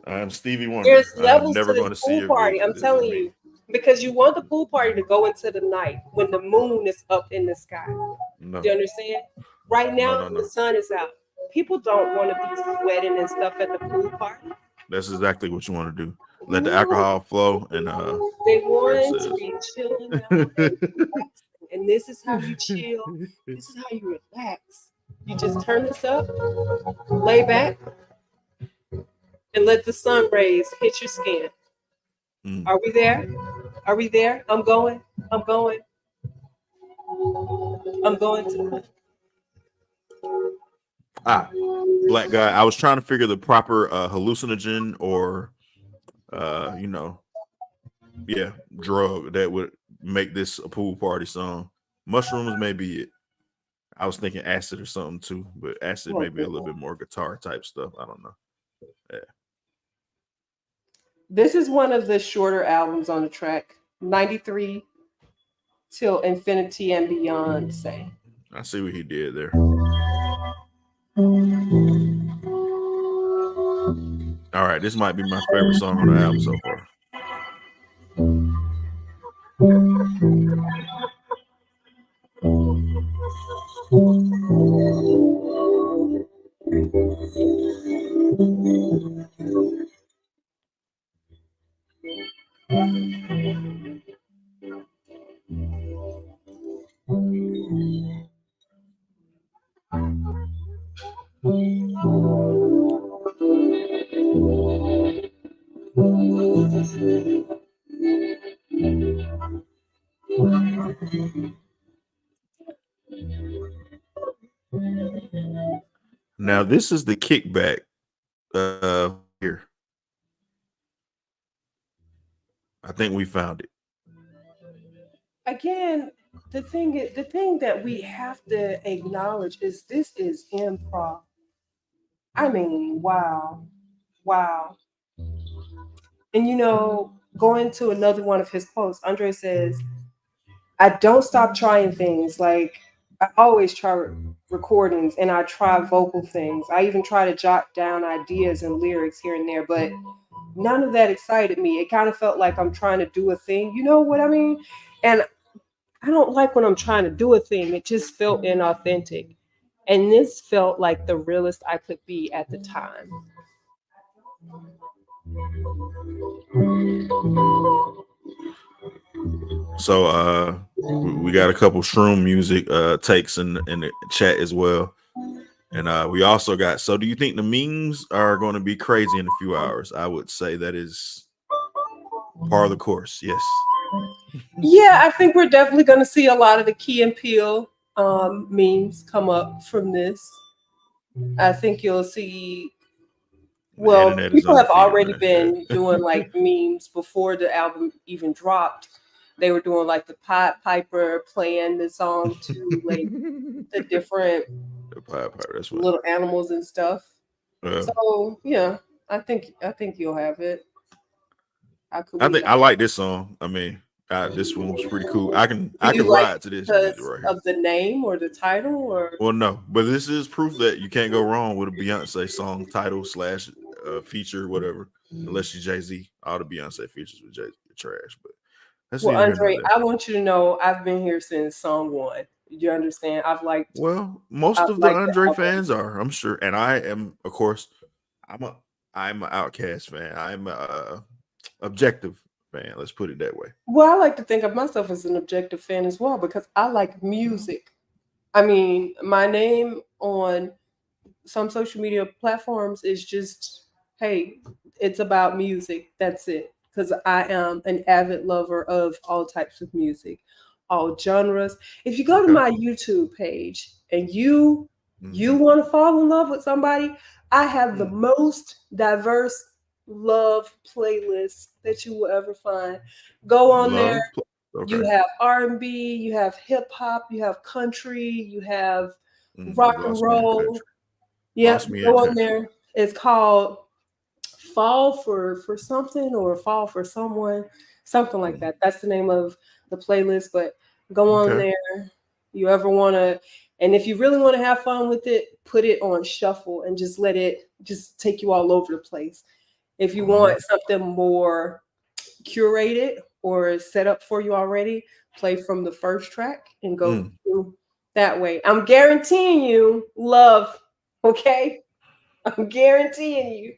I'm Stevie There's Wonder. I'm levels to never this going to see pool your party. vision. I'm This is telling me. you. Because you want the pool party to go into the night when the moon is up in the sky. Do No, you understand? Right no, now no, the no. sun is out. People don't want to be sweating and stuff at the pool party. That's exactly what you want to do. Let the No. alcohol flow and They that's want to it. be chilling out and relaxing. And this is how you chill. This is how you relax. You just turn this up, lay back, and let the sun rays hit your skin. Mm. Are we there? Are we there? I'm going. I'm going. I'm going to. Ah, black guy. I was trying to figure the proper hallucinogen or you know, yeah, drug that would make this a pool party song. Mushrooms may be it. I was thinking acid or something too, but acid may Oh, be a little goodness. bit more guitar type stuff. I don't know. Yeah. This is one of the shorter albums on the track. 93 till infinity and beyond, say. I see what he did there. All right, this might be my favorite song on the album so far. Now this is the kickback here. I think we found it. Again, the thing that we have to acknowledge is this is improv. I mean, wow. Wow. And going to another one of his quotes, Andre says, I don't stop trying things. Like, I always try recordings and I try vocal things. I even try to jot down ideas and lyrics here and there, but none of that excited me. It kind of felt like I'm trying to do a thing. You know what I mean? And I don't like when I'm trying to do a thing. It just felt inauthentic. And this felt like the realest I could be at the time. So we got a couple shroom music takes in the chat as well. And we also got, so do you think the memes are going to be crazy in a few hours? I would say that is part of the course. Yes. Yeah, I think we're definitely going to see a lot of the Key and Peele memes come up from this. I think you'll see. The Well, internet is people have undefeated, already man. been doing Yeah. like memes before the album even dropped. They were doing like the Pied Piper playing the song to like the different The Pied Piper, that's funny. little animals and stuff. So yeah, I think you'll have it. How could I we think not? I like this song. I mean, this one was pretty cool. I Do could you like ride it to this music because right here. of the name or the title or? Well, no, but this is proof that you can't go wrong with a Beyonce song title slash feature, whatever. Unless you Jay-Z, all the Beyonce features with Jay-Z are trash. But that's Well, neither here nor Andre, there. I want you to know I've been here since song one. You understand? Well, most I've of the liked the Andre album. fans are, I'm sure, and I am, of course, I'm a I'm an Outcast fan. I'm a objective fan. Let's put it that way. Well, I like to think of myself as an objective fan as well because I like music. I mean, my name on some social media platforms is just, hey, it's about music. That's it. Because I am an avid lover of all types of music, all genres. If you go to Okay. my YouTube page and you Hmm. want to fall in love with somebody, I have the Mm. most diverse love playlist that you will ever find. Go on there. Love. You Okay. have R&B, you have hip hop, you have country, you have You rock and lost me in roll. country. Yep, Lost me go in on country. there. It's called Fall for something or Fall for someone, something like Mm. that. That's the name of the playlist. But go on Okay. there. You ever want to, and if you really want to have fun with it, put it on shuffle and just let it just take you all over the place. If you Uh-huh. want something more curated or set up for you already, play from the first track and go Mm. through that way. I'm guaranteeing you love, okay? I'm guaranteeing you.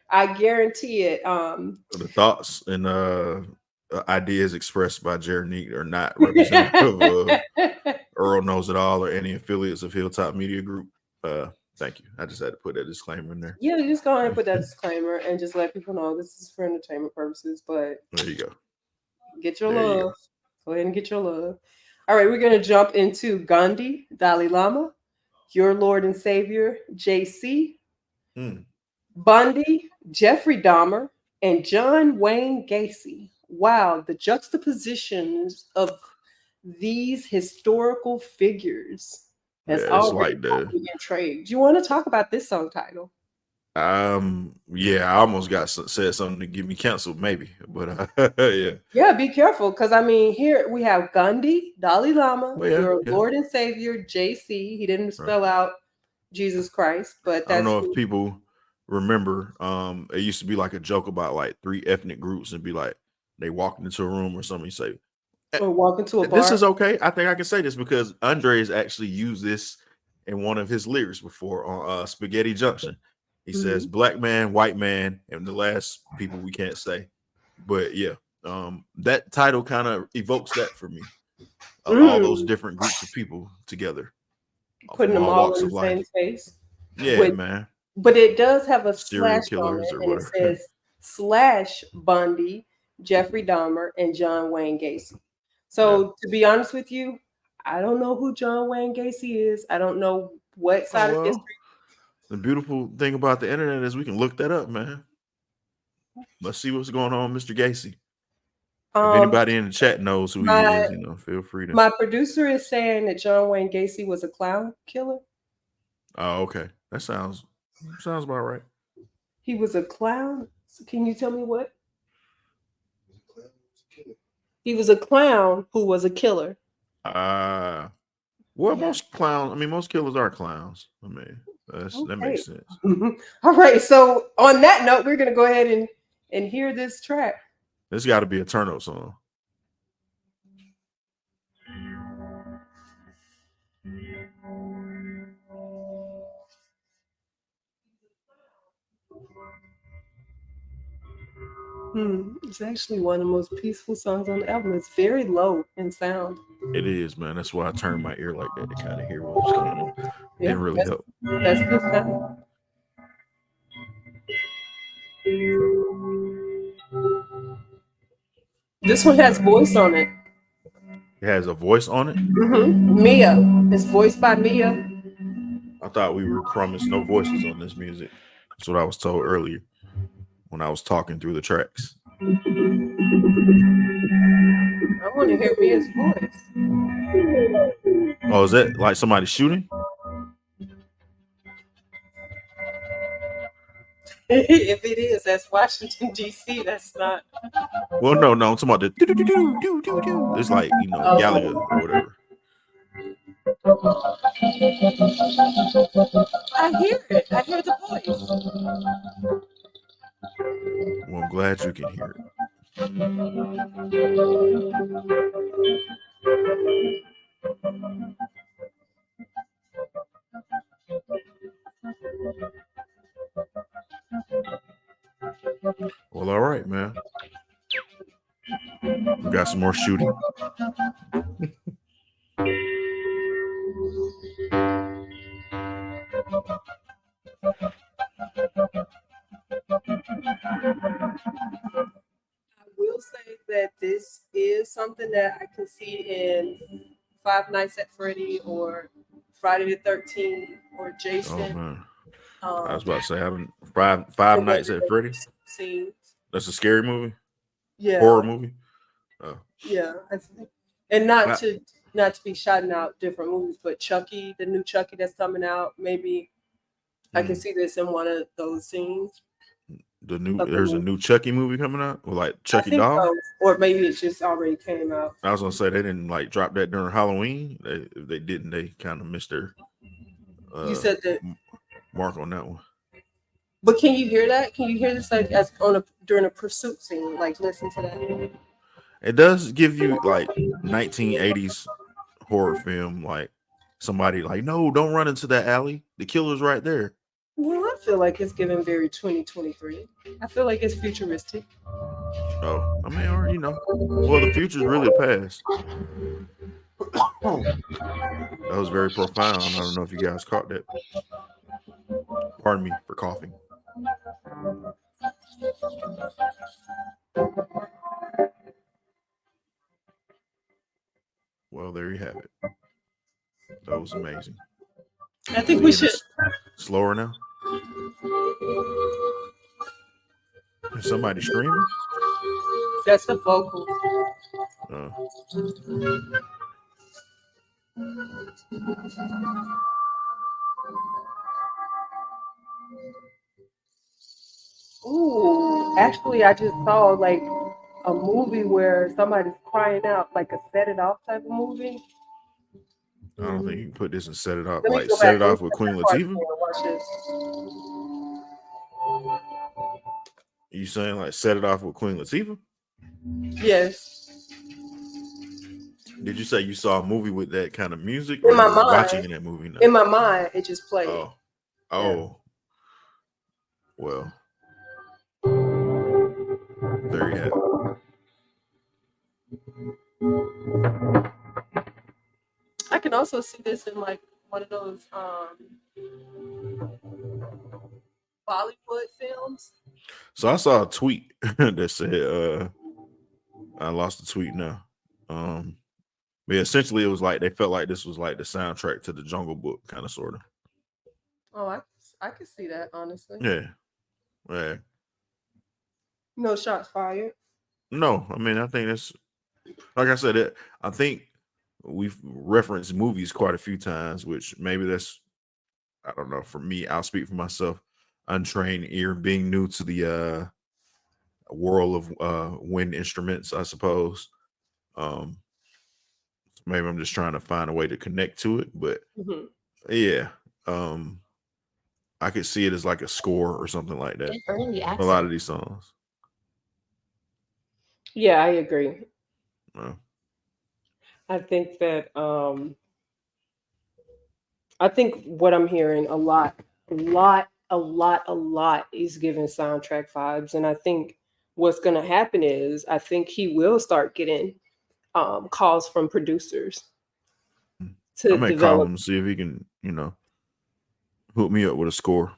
I guarantee it. The thoughts and ideas expressed by Jeronique are not representative of Earl Knows It All or any affiliates of Hilltop Media Group. Uh, Thank you. I just had to put that disclaimer in there. Yeah, you just go ahead and put that disclaimer and just let people know this is for entertainment purposes, but There you go. get your There you go. love. Go ahead and get your love. All right, we're going to jump into Gandhi, Dalai Lama, Your Lord and Savior, JC, Mm. Bundy, Jeffrey Dahmer, and John Wayne Gacy. Wow, the juxtapositions of these historical figures has Yeah, it's already like got me intrigued. You want to talk about this song title? I almost got said something to get me canceled, maybe, but yeah. Yeah, be careful because I mean, here we have Gandhi, Dalai Lama, Well, yeah, your yeah. Lord and Savior, JC. He didn't Right. spell out Jesus Christ, but I don't that's know if who. people remember. It used to be like a joke about like three ethnic groups and be like they walked into a room or something. You say, Or walk into a this bar. is okay. I think I can say this because Andre's actually used this in one of his lyrics before on Spaghetti Junction. He says Mhm. black man, white man, and the last people we can't say. But yeah, that title kind of evokes that for me. All those Mm, different groups of people together putting from them all all walks in of the same life. space. Yeah, With, man. but it does have a Serial slash on killers it, or and it whatever. says slash Bundy, Jeffrey Dahmer, and John Mm. Wayne Gacy. Yeah. So to be honest with you, I don't know who John Wayne Gacy is. I don't know what Oh side of well. history. The beautiful thing about the internet is we can look that up, man. Let's see what's going on, Mr. Gacy. If Um, anybody in the chat knows who he my is, feel free to. my producer is saying that John Wayne Gacy was a clown killer. Oh, okay. That sounds about right. He was a clown. So can you tell me what? He was a clown who was a killer. Uh well, most killers are clowns. I mean, that Okay. makes sense. All right. So on that note, we're gonna go ahead and hear this track. This got to be a turn up song. It's actually one of the most peaceful songs on the album. It's very low in sound. It is, man. That's why I turned my ear like that to kind of hear what was going on. Yeah, Didn't really help. that's good sound. This one has voice on it. It has a voice on it. Mia. It's voiced by Mia. I thought we were promised no voices on this music. That's what I was told earlier when I was talking through the tracks. I want to hear Mia's voice. Oh, is that like somebody shooting? If it is, that's Washington D.C. That's not. Well, no, I'm talking about the do do do do do do do. It's like Gallagher Oh, or whatever. I hear it. I hear the voice. Well, I'm glad you can hear it. Well, all right, man. We got some more shooting. I will say that this is something that I can see in Five Nights at Freddy or Friday the 13th or Oh Jason. man, I was Um, about to say having Five the way Nights that at Freddy. they scenes. That's a scary movie, horror Yeah, movie. Oh, yeah. And I, not to be shouting out different movies, but Chucky, the new Chucky that's coming out, maybe I can mm, see this in one of those scenes of the there's a movie. new Chucky movie coming out, or like I Chucky think doll. so, or maybe it just already came out. I was gonna say they didn't like drop that during Halloween. If they didn't, they kind of missed their You uh said that, mark on that one. but can you hear that? Can you hear this like as on a during a pursuit scene? Like listen to that. It does give you like 1980s horror film, like somebody like, no, don't run into that alley. The killer's right there. Well, I feel like it's giving very 2023. I feel like it's futuristic. Oh, I mean, or well, the future's really the past. That was very profound. I don't know if you guys caught that. Pardon me for coughing. Well, there you have it. That was amazing. I Is think it we getting should. slower now? Is somebody screaming? That's the vocal. Uh, Ooh, actually, I just saw like a movie where somebody's crying out, like a set it off type of movie. I don't think Mm. you can put this and set it off. Let me Like go set back. it Let me off with check Queen that part Latifah. again. Watch this. You saying like set it off with Queen Latifah? Yes, Did you say you saw a movie with that kind of music, or in my you mind, watching that movie now? in my mind, it just played. Oh, Yeah. oh, well, there you have it. I can also see this in like one of those Bollywood films. So I saw a tweet that said, I lost the tweet now. But essentially it was like they felt like this was like the soundtrack to the Jungle Book, kind of sort of. Oh, I could see that honestly. Yeah. Yeah. No shots fired. No, I mean I think that's like I said, I think we've referenced movies quite a few times, which maybe that's I don't know. For me, I'll speak for myself. Untrained ear, being new to the world of wind instruments, I suppose. Um, maybe I'm just trying to find a way to connect to it, but Hmm. yeah, um, I could see it as like a score or something like that. Early A lot access. of these songs. Yeah, I agree. Uh, I think that I think what I'm hearing a lot is giving soundtrack vibes, and I think what's going to happen is I think he will start getting calls from producers I to may call develop. him and see if he can, hook me up with a score.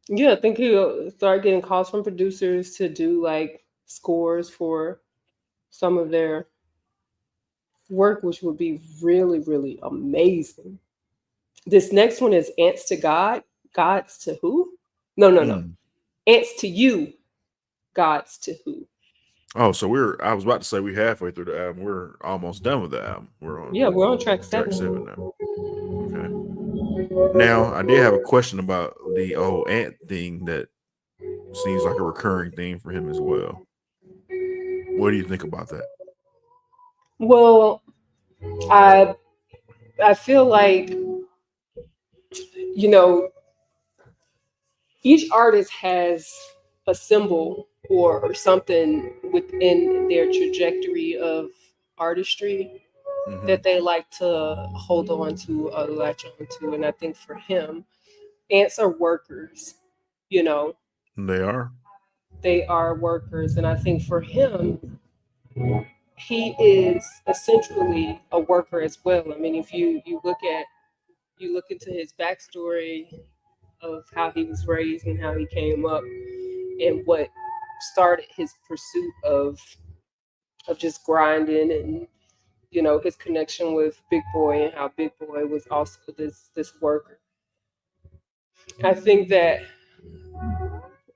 Yeah, I think he'll start getting calls from producers to do like scores for some of their work, which would be really, really amazing. This next one is Ants to God. Gods to who? No, no, no. Mm. Ants to you. Gods to who? Oh, so I was about to say we halfway through the album. We're almost done with the album. We're on Yeah, we're on track track 7. 7 now. Okay. Now, I did have a question about the whole ant thing that seems like a recurring theme for him as well. What do you think about that? Well, I I feel like, you know, each artist has a symbol or something within their trajectory of artistry Mm-hmm. that they like to hold on to or latch on to. And I think for him, ants are workers, you know, They are. they are workers. And I think for him, he is essentially a worker as well. I mean, if you look into his backstory of how he was raised and how he came up and what started his pursuit of just grinding, and his connection with Big Boy and how Big Boy was also this worker. I think that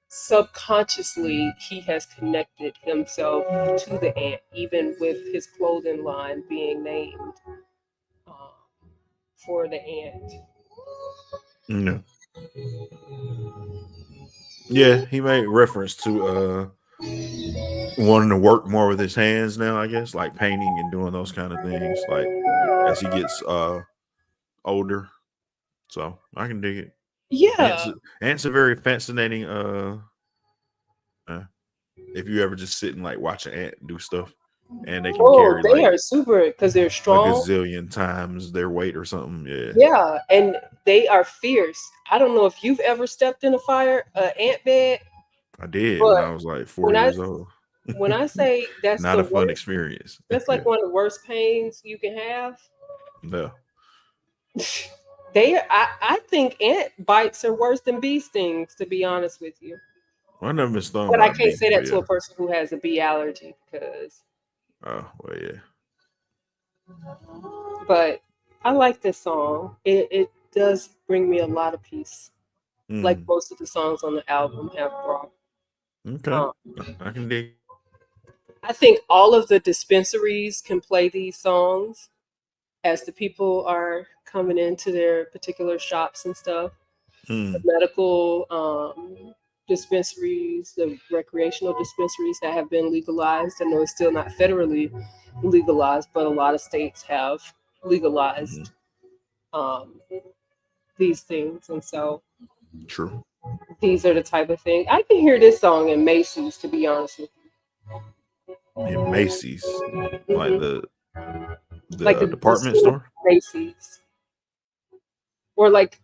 subconsciously he has connected himself to the ant, even with his clothing line being named uh, for the ant. Yeah. Yeah, he made reference to wanting to work more with his hands now, I guess, like painting and doing those kind of things, like as he gets older. So I can dig it. Ants Yeah. ants are very fascinating uh if you ever just sit and like watch an ant do stuff, and they can Oh, carry they like are super because they're a strong. gazillion times their weight or something. Yeah, Yeah, and they are fierce. I don't know if you've ever stepped in a ant bed, I did when but I was like four when I years old. when I say that's Not the a fun worst, experience. that's like one of the worst pains you can have. No, I think ant bites are worse than bee stings, to be honest with you. I never been stung But I by a can't bee, say but that to yeah. a person who has a bee allergy because. Oh well, yeah. But I like this song. It does bring me a lot of peace, like Mm, most of the songs on the album have brought. okay, Um, I can dig. I think all of the dispensaries can play these songs as the people are coming into their particular shops and stuff. The Mm, medical dispensaries, the recreational dispensaries that have been legalized. I know it's still not federally legalized, but a lot of states have mhm. legalized um, these things. And so True. these are the type of things. I can hear this song in Macy's, to be honest with In Macy's, you. like Hmm. the Like the department store store. Macy's. Or like,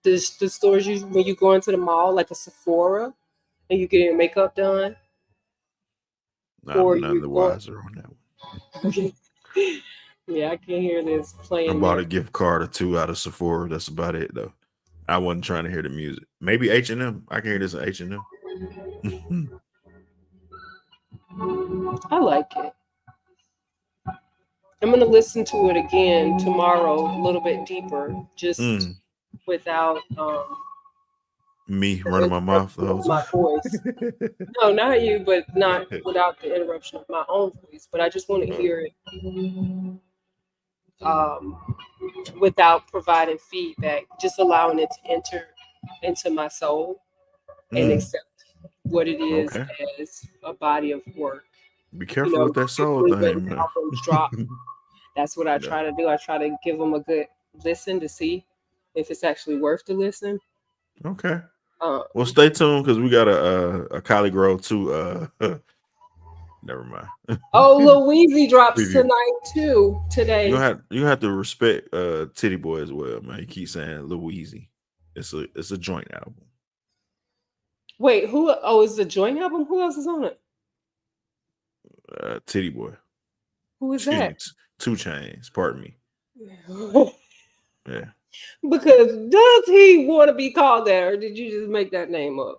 the stores you when you go into the mall, like a Sephora, and you get your makeup done, or I'm none you're the going. wiser on that one. Yeah, I can hear this I playing bought there. a gift card or two out of Sephora. That's about it, though. I wasn't trying to hear the music. Maybe H&M. I can hear this at H&M. I like it. I'm gonna listen to it again tomorrow, a little bit deeper, just Mm, without me the running my mouth the interruption whole of my voice. time. No, not you, but not without the interruption of my own voice. But I just want to hear it um, without providing feedback, just allowing it to enter into my soul and Mm, accept what it is okay. as a body of work. Be careful with that soul Usually when thing, man. albums drop, that's what I Yeah. try to do. I try to give them a good listen to see if it's actually worth the listen. Okay. Um, Well, stay tuned because we got a Collie Grove too. Never mind. oh, Louise drops Preview. tonight too. Today. You have to respect Titty Boy as well, man. He keeps saying Louise. It's a joint album. Wait, who? Oh, is the joint album? Who else is on it? Titty Boy. Who is Excuse me, that? 2 Chainz. Pardon me. Yeah, Because does he want to be called that, or did you just make that name up?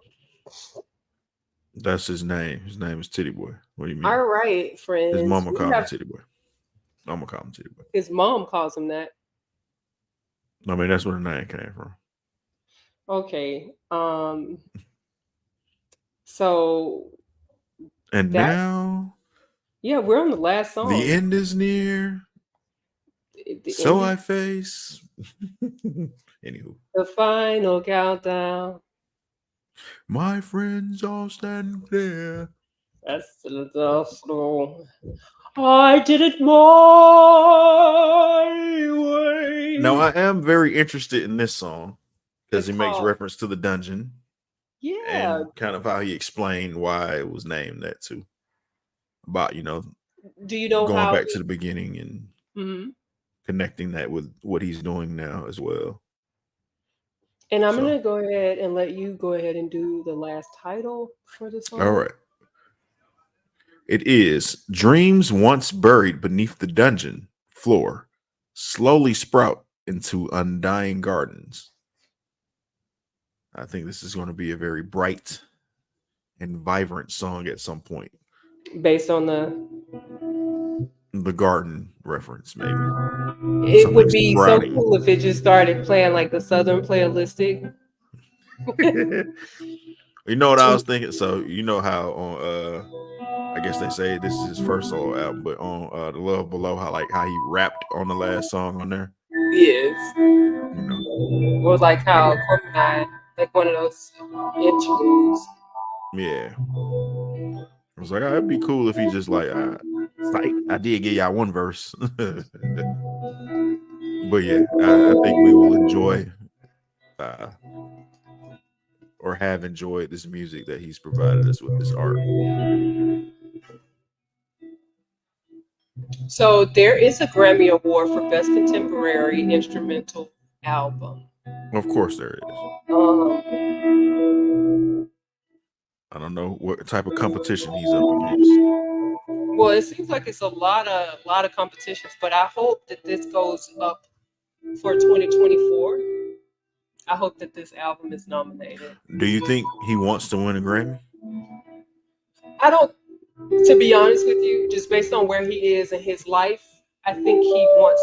that's his name. His name is Titty Boy. What do you mean? All right, His friends. mama We called him have Titty Boy. I'm gonna call him Titty Boy. his mom calls him that. I mean, that's where the name came from. Okay. So And that now yeah, we're on the last the song. end is near. The So ending, I face. Anywho, the final countdown. my friends all stand there. That's the song. I did it my Now, way. I am very interested in this song because It's he makes called, reference to the dungeon yeah. and kind of how he explained why it was named that too. About, Do you know going how back to he? the beginning and Mhm. connecting that with what he's doing now as well. And I'm So, gonna go ahead and let you go ahead and do the last title for the all song. right. It is dreams once buried beneath the dungeon floor slowly sprout into undying gardens. I think this is going to be a very bright and vibrant song at some point. Based on the, The garden reference, maybe. it would Something be so sprouting. cool if it just started playing like the Southern playalistic. You know what I was thinking? So, you know how on I guess they say this is his first solo album, but on The Love Below, how he rapped on the last song on there, Yes. you know. Or like I how don't Gemini, like one of those interludes. yeah. I was like, oh, it'd be cool if he just like psych, I did give y'all one verse. But yeah, I think we will enjoy uh or have enjoyed this music that he's provided us with, this art. So there is a Grammy Award for Best Contemporary Instrumental Album. Of course there is. Um, I don't know what type of competition he's up against. well, it seems like it's a lot of competitions, but I hope that this goes up for 2024. I hope that this album is nominated. Do you think he wants to win a Grammy? I don't, to be honest with you, just based on where he is in his life, I think he wants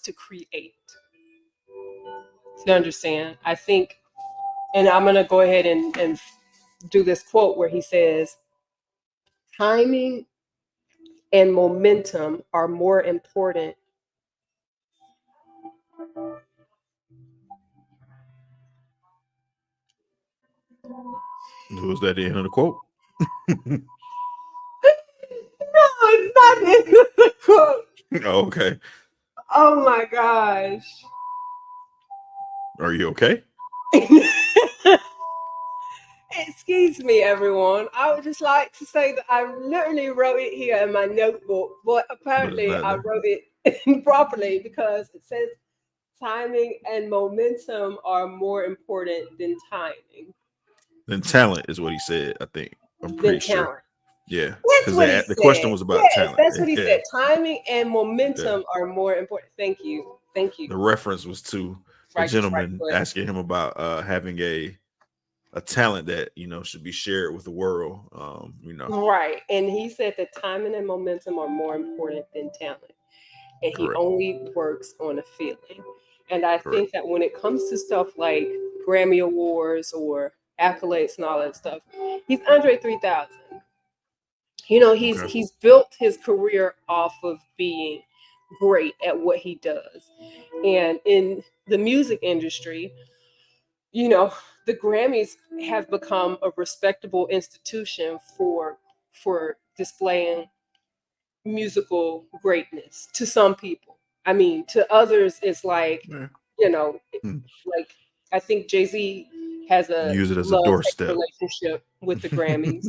to create. To understand, I think, and I'm gonna go ahead and do this quote where he says, "Timing and momentum are more important." Was that the end of the quote? No, it's not the end of the quote. Oh, okay. Oh my gosh. Are you okay? Excuse me, everyone. I would just like to say that I literally wrote it here in my notebook, but But it's apparently not I there. wrote it improperly because it says timing and momentum are more important than timing, Then talent is what he said, I think. I'm pretty than sure. talent. Yeah. That's Because what he the question said. was about Yes, talent. that's what he Yeah. said. Timing and Yeah. momentum are more important. Thank you. Thank you. The reference was to a Righteous right gentleman foot. asking him about having a talent that, should be shared with the world. Right. And he said that timing and momentum are more important than talent. And he Correct. only works on a feeling. And I Correct. think that when it comes to stuff like Grammy Awards or accolades and all that stuff, he's Andre 3000. He's Okay. he's built his career off of being great at what he does. And in the music industry, you know, the Grammys have become a respectable institution for displaying musical greatness to some people. I mean, to others, it's like, Yeah. you know, Hmm. like I think Jay-Z has a Use it as a love-hate doorstep. relationship with the Grammys.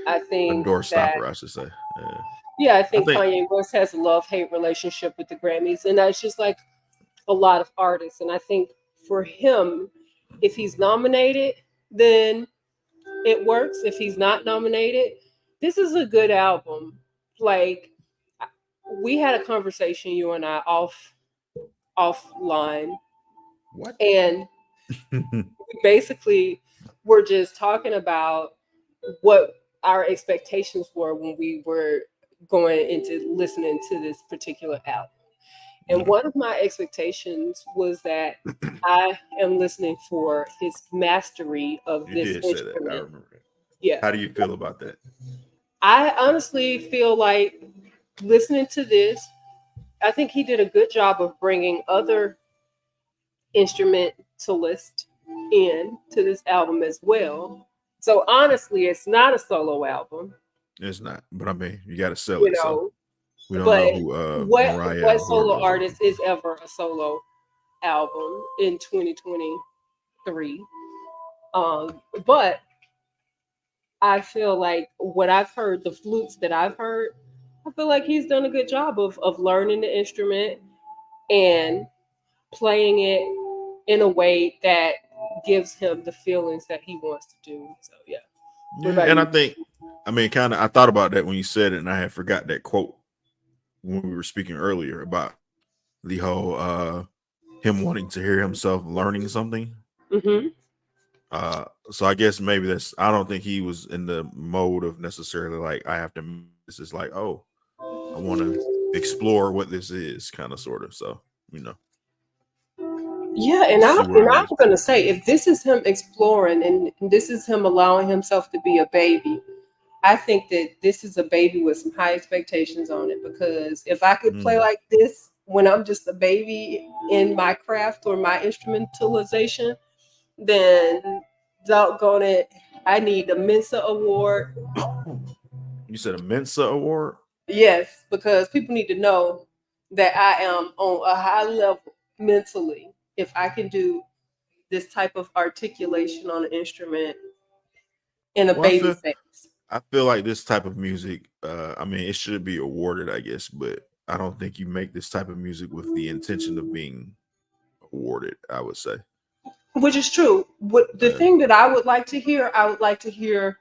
I A think door that, stopper, I should say. Yeah. yeah, I I think think Kanye West has a love-hate relationship with the Grammys, and that's just like a lot of artists. And I think for him, if he's nominated, then it works. If he's not nominated, this is a good album. Like, we had a conversation, you and I, offline, what? and we basically were just talking about what our expectations were when we were going into listening to this particular album. And Yeah. one of my expectations was that I am listening for his mastery of You this did say that. I instrument. remember that. Yeah. How do you feel about that? I honestly feel like listening to this, I think he did a good job of bringing other instrumentalists in to this album as well. So honestly, it's not a solo album, It's not, but I mean, you got to sell you it. So know. we don't But know who Mariah what or whoever solo is. artist is ever a solo album in 2023? But I feel like what I've heard, the flutes that I've heard, I feel like he's done a good job of learning the instrument and playing it in a way that gives him the feelings that he wants to do. So yeah. What Yeah, about and I you? think, I mean, kind of, I thought about that when you said it, and I had forgot that quote when we were speaking earlier about the whole him wanting to hear himself learning something. Mm-hmm. So I guess maybe that's, I don't think he was in the mode of necessarily like I have to, this is like, oh, I want to explore what this is, kind of sort of. So, you know, Yeah, and see where it I'm leads. gonna say if this is him exploring and this is him allowing himself to be a baby, I think that this is a baby with some high expectations on it because if I could play Mm. like this when I'm just a baby in my craft or my instrumentalization, then doggone it, I need a Mensa award. You said a Mensa award? Yes, because people need to know that I am on a high level mentally if I can do this type of articulation on an instrument in a Well, baby face. I feel like this type of music, I mean, it should be awarded, I guess, but I don't think you make this type of music with the intention of being awarded, I would say. Which is true. What the Uh, thing that I would like to hear, I would like to hear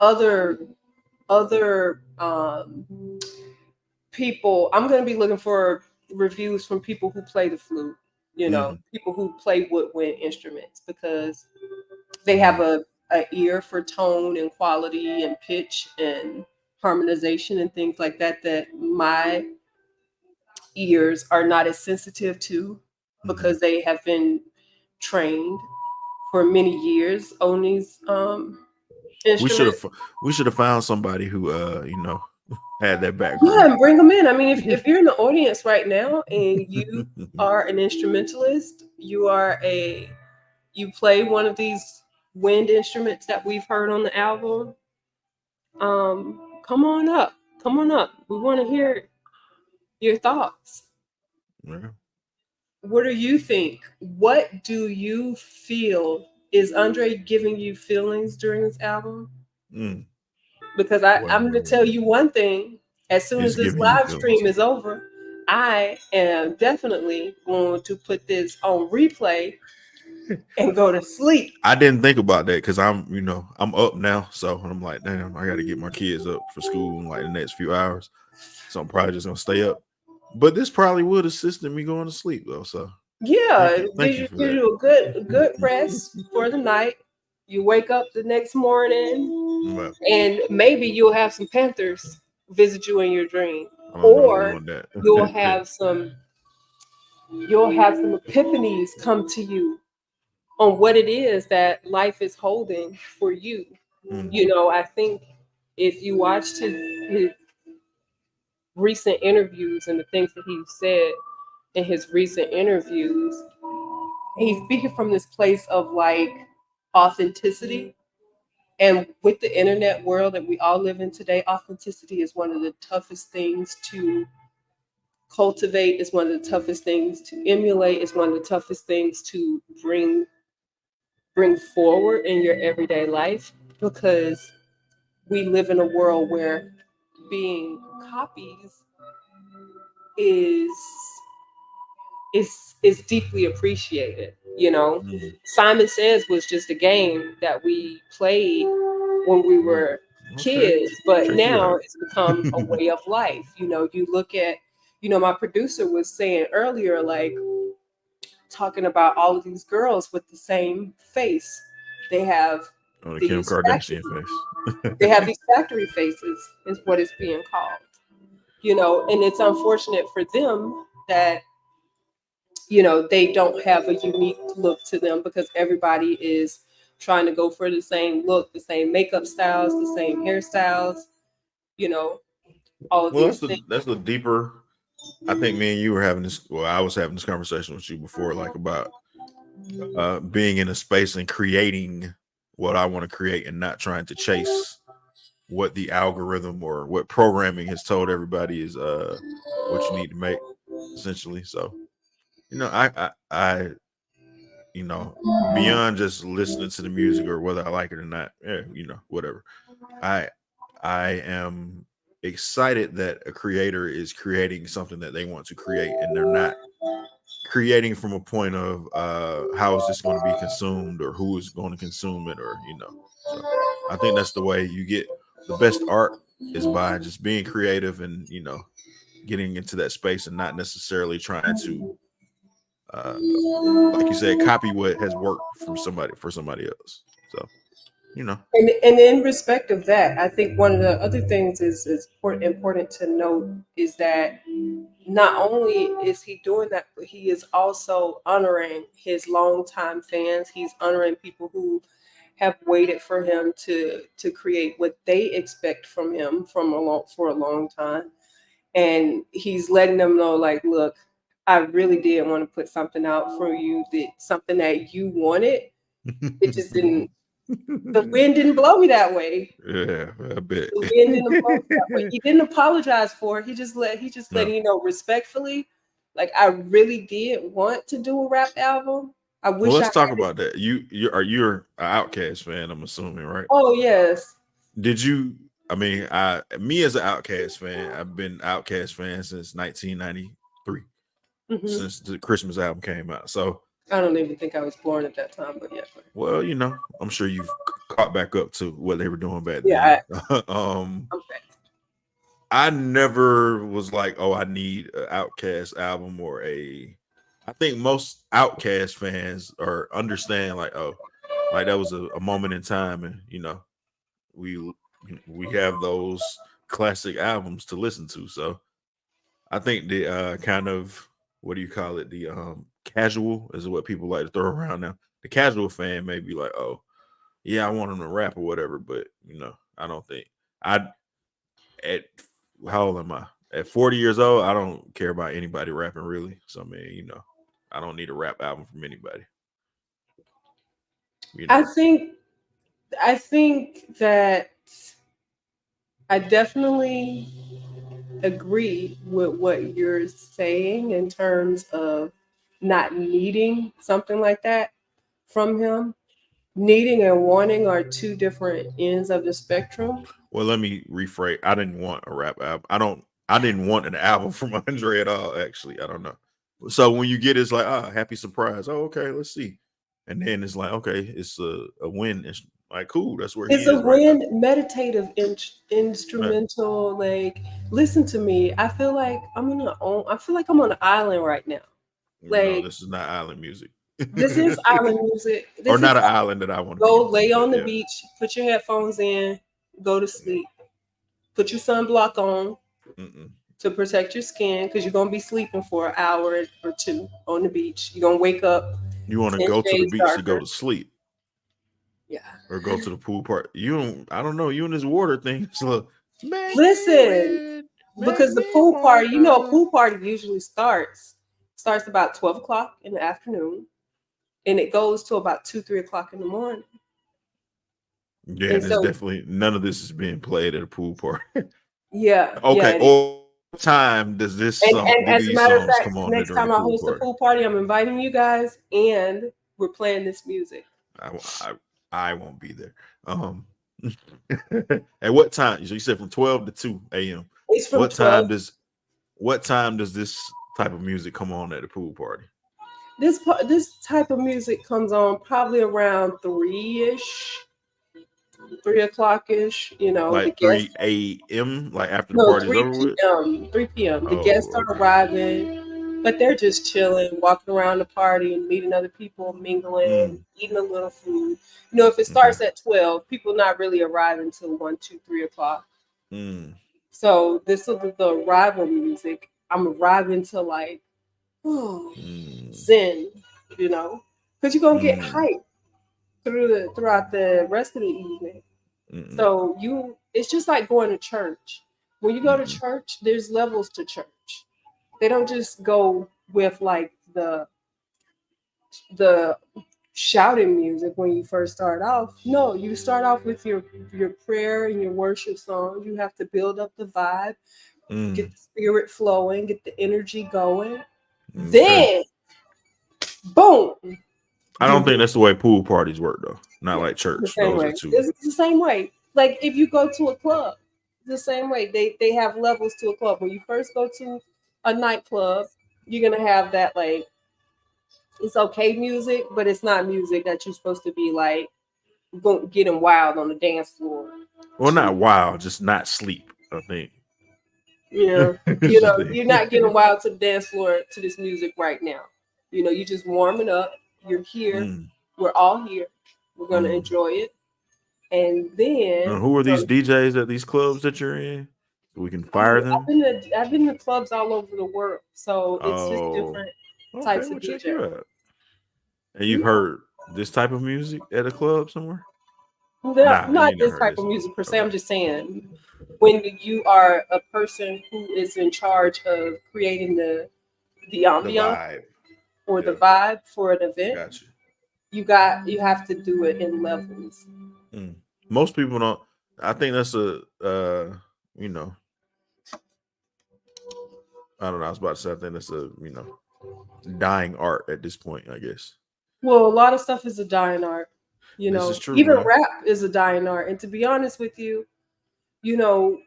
other other people. I'm going to be looking for reviews from people who play the flute. You know, mhm, people who play woodwind instruments because they have mhm. a ear for tone and quality and pitch and harmonization and things like that that my ears are not as sensitive to Mhm. because they have been trained for many years on these We should instruments. have we should have found somebody who you know, had that Yeah, background. and bring them in. I mean, if you're in the audience right now and you are an instrumentalist, you play one of these wind instruments that we've heard on the album, come on up. Come on up. We want to hear your thoughts. Yeah. What do you think? What do you feel? Is Andre giving you feelings during this album? Mm. Because I'm going to tell Well, you one thing. As soon as he's this giving you live feelings. stream is over, I am definitely going to put this on replay and go to sleep. I didn't think about that because I'm, you know, I'm up now. So I'm like, damn, I got to get my kids up for school in like the next few hours. So I'm probably just gonna stay up. But this probably would assist in me going to sleep though. So Yeah, thank you for give that. you a good rest for the night. You wake up the next morning, Well, and maybe you'll have some panthers visit you in your dream, I don't know if I or want you'll that. have some epiphanies come to you on what it is that life is holding for you. Mm, You know, I think if you watched his recent interviews and the things that he said in his recent interviews, he's speaking from this place of like authenticity. And with the internet world that we all live in today, authenticity is one of the toughest things to cultivate, is one of the toughest things to emulate, is one of the toughest things to bring forward in your everyday life because we live in a world where being copies is is deeply appreciated. You know, mm, Simon Says was just a game that we played when we mm. were Okay, kids, but check you now out. it's become a way of life. You know, you look at, my producer was saying earlier, like talking about all of these girls with the same face. They have On the Kim these Kardashian factory, face. they have these factory faces, is what it's being called. You know, and it's unfortunate for them that they don't have a unique look to them because everybody is trying to go for the same look, the same makeup styles, the same hairstyles, you know, all of Well, these things. that's the deeper. I think me and you were having this. Well, I was having this conversation with you before, like about being in a space and creating what I want to create and not trying to chase what the algorithm or what programming has told everybody is what you need to make, essentially. So, I beyond just listening to the music or whether I like it or not, whatever. I I am excited that a creator is creating something that they want to create and they're not creating from a point of how is this going to be consumed or who is going to consume it, or so I think that's the way you get the best art, is by just being creative and getting into that space and not necessarily trying to uh like you said, copy what has worked from somebody for somebody else. So you know And in respect of that, I think one of the other things is important to note is that not only is he doing that, but he is also honoring his longtime fans. He's honoring people who have waited for him to create what they expect from him for a long time, and he's letting them know, like, look, I really did want to put something out for you, that something that you wanted. It just didn't. The wind didn't blow me that way. yeah, I bet. The wind didn't blow me that way. He didn't apologize for it. He just No. letting you know respectfully, like, I really did want to do a rap album. I Well, wish I let's talk had it. about that. You're an Outcast fan, I'm assuming, right? Oh yes. Did you? I mean, me as an Outcast fan, I've been Outcast fan since 1993, Hmm. since the Christmas album came out. So, I don't even think I was born at that time, but yeah. well, I'm sure you've caught back up to what they were doing back then. Yeah, I'm fast. I never was like, oh, I need an Outcast album or a. I think most Outcast fans are understand like, oh, like that was a moment in time, and we we have those classic albums to listen to. So I think the kind of, what do you call it? The casual is what people like to throw around now. The casual fan may be like, oh, yeah, I want him to rap or whatever, but I don't think I at how old am I? At 40 years old, I don't care about anybody rapping really. So I mean, I don't need a rap album from anybody. You I know. think I think that I definitely agree with what you're saying in terms of not needing something like that from him. Needing and wanting are two different ends of the spectrum. Well, let me rephrase. I didn't want a rap album. I didn't want an album from Andre at all. Actually, I don't know. So when you get it's like, happy surprise. Oh, okay, let's see. And then it's like, okay, it's a win. It's like, cool. That's where he It's a is right now. wind meditative Man, instrumental. Like, listen to me. I feel like I'm on an island right now. no, Like, this is not island music, this is island music. or This is not an island that I want to be go on. lay But on the yeah, beach, put your headphones in, go to sleep. Put your sunblock on mm-mm. to protect your skin because you're gonna be sleeping for an hour or two on the beach. You're gonna wake up You want to 10 go to the shades beach to go darker. to sleep Yeah. or go to the pool part. You don't. I don't know. You and this water thing. It's like, make me Listen, wet, make because the me pool party, a water. pool party usually starts about 12 o'clock in the afternoon, and it goes to about 2, 3 o'clock in the morning. Yeah, And and it's so, definitely none of this is being played at a pool party. yeah, yeah. Okay, or what time does this song And do as a these matter of songs fact, come on next during the time I pool host a party? pool party, I'm inviting you guys, and we're playing this music. I, I, I won't be there. At what time? So you said from 12 to 2 a.m. It's from What 12. time does what time does this type of music come on at a pool party? This type of music comes on probably around 3 ish, 3 o'clock ish. The Like guests. 3 a.m. like after the No, party's over with? 3 p.m. 3 p.m. The guests Oh, are okay. arriving, but they're just chilling, walking around the party and meeting other people, mingling, Mm, eating a little food. If it okay. starts at 12, people not really arriving until 1, 2, 3 o'clock. Mm, So this is the arrival music. I'm arriving to, like, oh, mm, zen, you know, because you're gonna get mm, hyped throughout the rest of the evening. mm, So it's just like going to church. When you go to mm, church, there's levels to church. They don't just go with, like, the shouting music when you first start off. No, you start off with your prayer and your worship song. You have to build up the vibe, get Mm, the spirit flowing, get the energy going. okay. Then, boom, I you don't think get that's the way pool parties work though. Not yeah, like the church. same Those are way. two. It's the same way. Like if you go to a club, the same way. They have levels to a club. When you first go to a nightclub, you're gonna have that like it's okay music, but it's not music that you're supposed to be like getting wild on the dance floor. Well, To not wild, just not sleep. I think. yeah, It's the you're thing. not getting wild to the dance floor to this music right now. You're just warming up. You're here. Mm, We're all here. We're gonna mm. enjoy it, and then Who are we're these gonna DJs at these clubs that you're in? So we can fire them. I've been to clubs all over the world, so it's just Oh, different okay. types We'll of check DJ. you out. And you've Yeah, heard this type of music at a club somewhere? not Nah, you not ain't never this heard type this. of music per se. Okay. I'm just saying, when you are a person who is in charge of creating the The ambiance vibe. or the Yeah, vibe for an event, got you. you have to do it in levels. Mm. Most people don't. I think that's a, you know, I don't know. I was about to say, I think that's a, dying art at this point, I guess. Well, a lot of stuff is a dying art. This is true, Even man. rap is a dying art. And to be honest with you, you know,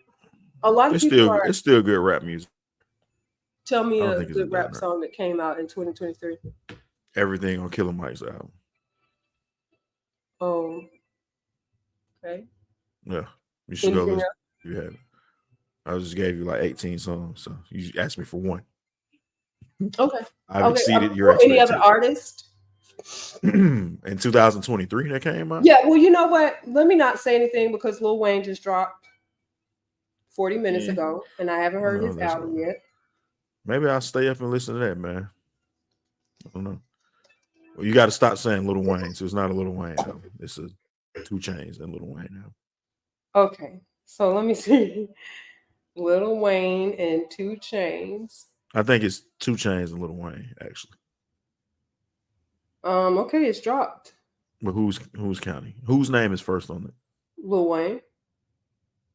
a lot of people are. It's still good rap music. Tell me I don't a think it's a good dying rap art. song that came out in 2023. Everything on Killer Mike's album. Oh, okay. Yeah, you should go Anything listen. else? You have. I just gave you like 18 songs, so you asked me for one. Okay. I've Okay. exceeded your Well, any other expectation. artist? In 2023, that came out. Yeah. Well, you know what? Let me not say anything because Lil Wayne just dropped 40 minutes Yeah, ago, and I haven't I heard know his that's album all. yet. Maybe I'll stay up and listen to that, man. I don't know. Well, you got to stop saying Little Wayne. So it's not a Little Wayne album. It's a 2 Chainz and Little Wayne album. Okay. So let me see. Lil Wayne and 2 Chainz. I think it's 2 Chainz and Little Wayne actually. Okay, it's dropped. But who's counting? Whose name is first on it? Lil Wayne.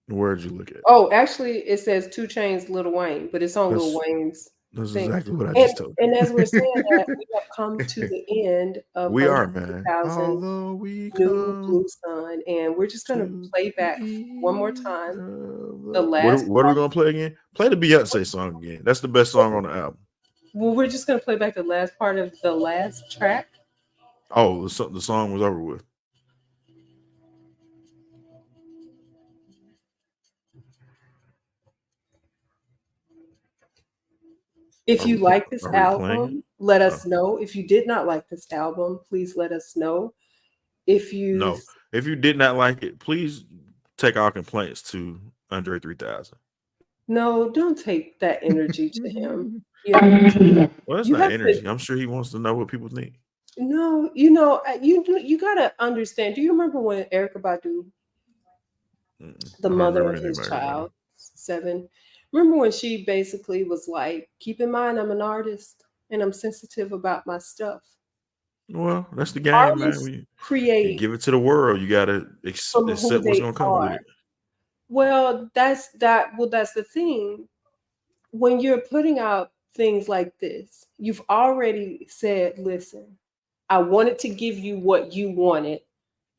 Where'd you look at? Oh, actually, it says 2 Chainz, Lil Wayne, but it's on Lil That's Wayne's that's thing. exactly what I And just told and as we're saying that, you. we have come to the end of We Under are, man. 3000 Although we New come Blue Sun, and we're just gonna to play back one more the time end of the what last what are we part. gonna play again? Play the Beyonce song again. That's the best song on the album. Well, we're just gonna play back the last part of the last track. Oh, the song was over with. If you like this Are we playing it? album, let Oh, us know. If you did not like this album, please let us know. If you no. If you did not like it, please take our complaints to Andre 3000. no, don't take that energy to him. Yeah, Well, that's you not have to. energy. I'm sure he wants to know what people think. No, you gotta understand. Do you remember when Erica Badu, the I don't mother remember of anything his about everybody. child, 7? Remember when she basically was like, "Keep in mind, I'm an artist and I'm sensitive about my stuff." Well, that's the game, man. Artists You create give it to the world. You gotta from who accept what's they gonna come with are. it. Well, that's the thing. When you're putting out things like this, you've already said, "Listen, I wanted to give you what you wanted,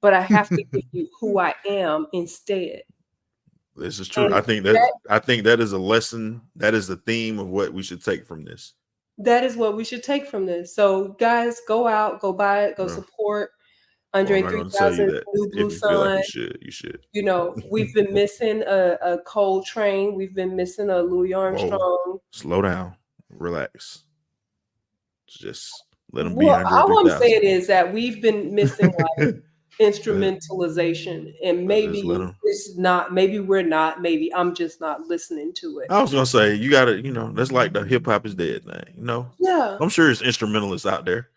but I have to give you who I am instead." This is true. And I think that is a lesson. That is the theme of what we should take from this. that is what we should take from this. So, guys, go out, go buy it, go Well, support well, I'm Andre not going to tell you 3000's that. New Blue If you feel like Sun. you should, you should. We've been missing a Cold Train. We've been missing a Louis Whoa, Armstrong. slow down, relax. Just let them be Well, Andre all I'm 3000. saying is that we've been missing like instrumentalization, and Just let maybe them. it's not. Maybe we're not. Maybe I'm just not listening to it. I was gonna say you gotta, that's like the hip hop is dead thing. Yeah. I'm sure it's instrumentalists out there.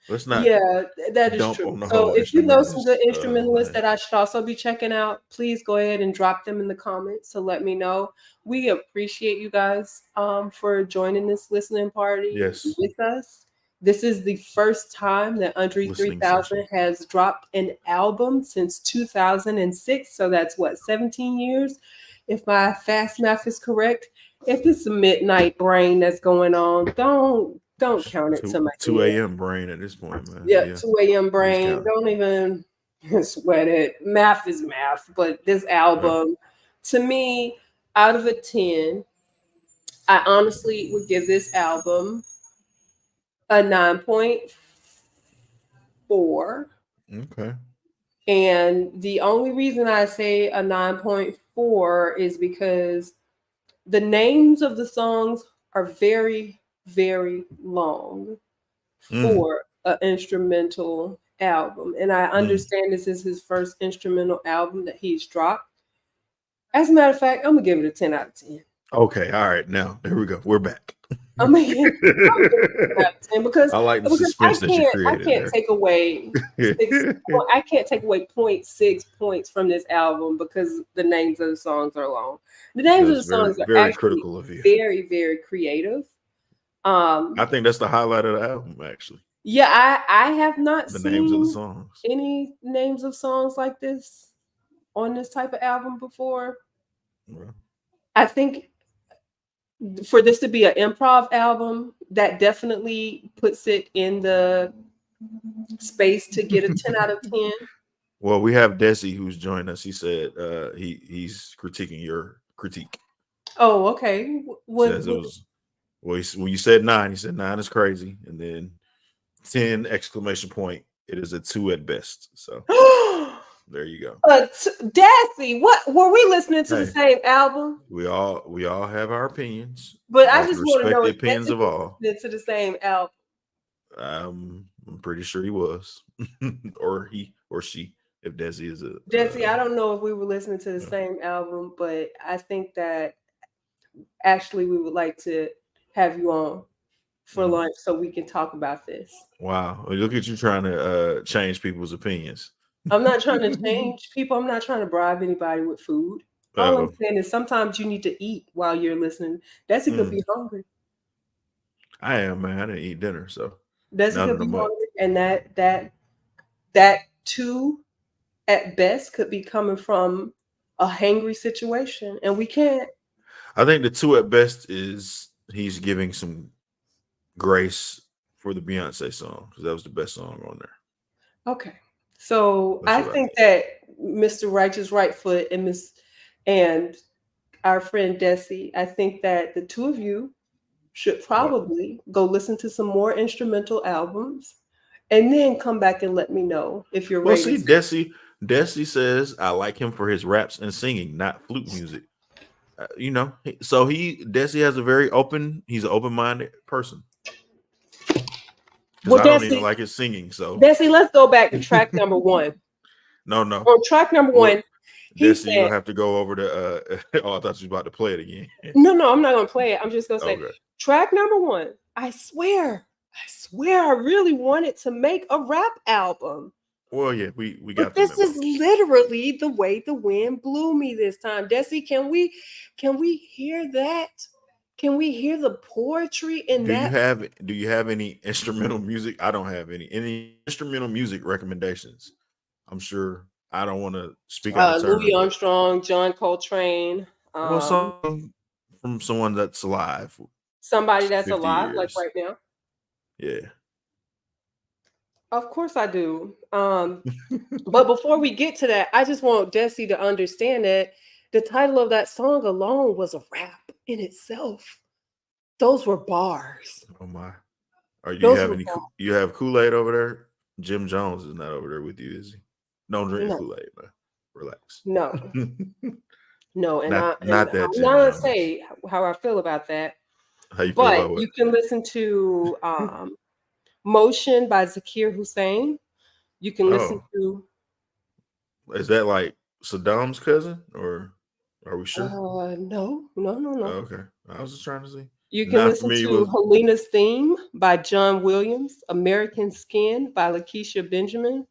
Let's not Yeah, that is dump true. on the So whole if you know some instrumentalist good instrumentalists thing. that I should also be checking out, please go ahead and drop them in the comments to let me know. We appreciate you guys for joining this listening party Yes, with us. This is the first time that Andre Listening 3000 session. has dropped an album since 2006. So that's what, 17 years? If my fast math is correct. If it's a midnight brain that's going on, don't count it to my 2 head. a.m. brain at this point, man. Yeah, Yeah, 2 a.m. he's brain. counting. Don't even sweat it. Math is math. But this Yeah. album, to me, out of a 10, I honestly would give this album a 9.4. Okay. And the only reason I say a 9.4 is because the names of the songs are very, very long Mm, for an instrumental album. And I mm. understand this is his first instrumental album that he's dropped. As a matter of fact, I'm gonna give it a 10 out of 10. Okay. All right. Now here we go. We're back. I'm gonna give it a 10 out of 10 I like the because suspense that you I created can't there. take away six well, I can't take away point 0.6 points from this album because the names of the songs are long. The names of That's the very, songs are very actually critical of you. very, very creative. I think that's the highlight of the album, actually. Yeah, I have not The names of the seen songs. any names of songs like this on this type of album before. Well, I think for this to be an improv album, that definitely puts it in the space to get a 10 out of 10. well, we have Desi who's joined us. He said he's critiquing your critique. Oh, okay. Says it was well. When you said 9, he said 9 is crazy, and then 10 exclamation point. It is a 2 at best. So there you go. Dassy, what were we listening to the Hey, same album? we all have our opinions. But We I have to just want to respect know the if opinions Dassy of was all. listening to the same album. I'm pretty sure he was, or he or she. If Desi is a, Dassy, I don't know if we were listening to the uh, same album, but I think that actually we would like to have you on for mm. lunch so we can talk about this. Wow, look at you trying to change people's opinions. I'm not trying to change people. I'm not trying to bribe anybody with food. All I'm Uh-oh. saying is sometimes you need to eat while you're listening. Dassy could Mm. be hungry. I am, man. I didn't eat dinner, so Dassy none could of be them up. hungry, and that too at best could be coming from a hangry situation, and we can't. I think the 2 at best is he's giving some grace for the Beyonce song because that was the best song on there. Okay, so That's I what I think think. that Mr. Righteous Right Foot and our friend Desi, I think that the two of you should What? probably go listen to some more instrumental albums and then come back and let me know if you're Well, ready see, to. Desi says I like him for his raps and singing, not flute music. So Desi has a very open. He's an open-minded person because Well, I don't even like his singing. So Let's go back to track number one. no. On track number Well, one, he Desi, you'll said, have to go over the. Oh, I thought you were about to play it again. no, I'm not going to play it. I'm just going to say, Okay. track number one, I swear, I really wanted to make a rap album. Well, yeah, we But got the this memo. is literally the way the wind blew me this time. Desi, can we hear that? Can we hear the poetry in Do you that? have any instrumental music? I don't have any instrumental music recommendations. I'm sure I don't want to speak out of Louis turn, but Armstrong, John Coltrane, well, something from someone that's alive, somebody that's 50 alive, like years. right now. Yeah. Of course I do. But before we get to that, I just want Desi to understand that the title of that song alone was a rap in itself. Those were bars. Oh my. Are you Those have were any? bars. You have Kool-Aid over there? Jim Jones is not over there with you, is he? Don't drink the No, Kool-Aid, man. Relax. no, no. And not I'm not that not Jim gonna Jones. say how I feel about that. How you feel But about what? you can listen to Motion by Zakir Hussein. You can listen Oh, to is that like Saddam's cousin, or are we sure? no. Oh, okay, I was just trying to see. You can Not listen familiar to with. Helena's Theme by John Williams, American Skin by Lakeisha Benjamin,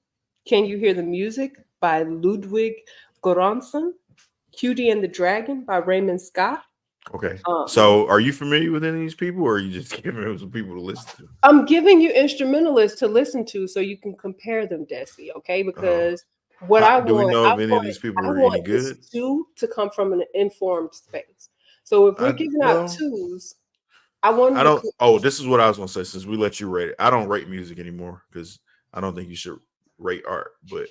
Can You Hear the Music by Ludwig Göransson, Cutie and the Dragon by Raymond Scott, Okay. Um, So are you familiar with any of these people, or are you just giving them some people to listen to? I'm giving you instrumentalists to listen to so you can compare them, Desi, okay? Oh, Because what I do we want, know I if any of want, these people I are any want the good? stew to come from an informed space. So if we're I giving out well, twos, I want I them to. don't. Oh, this is what I was gonna say. Since we let you rate it, I don't rate music anymore because I don't think you should rate art. But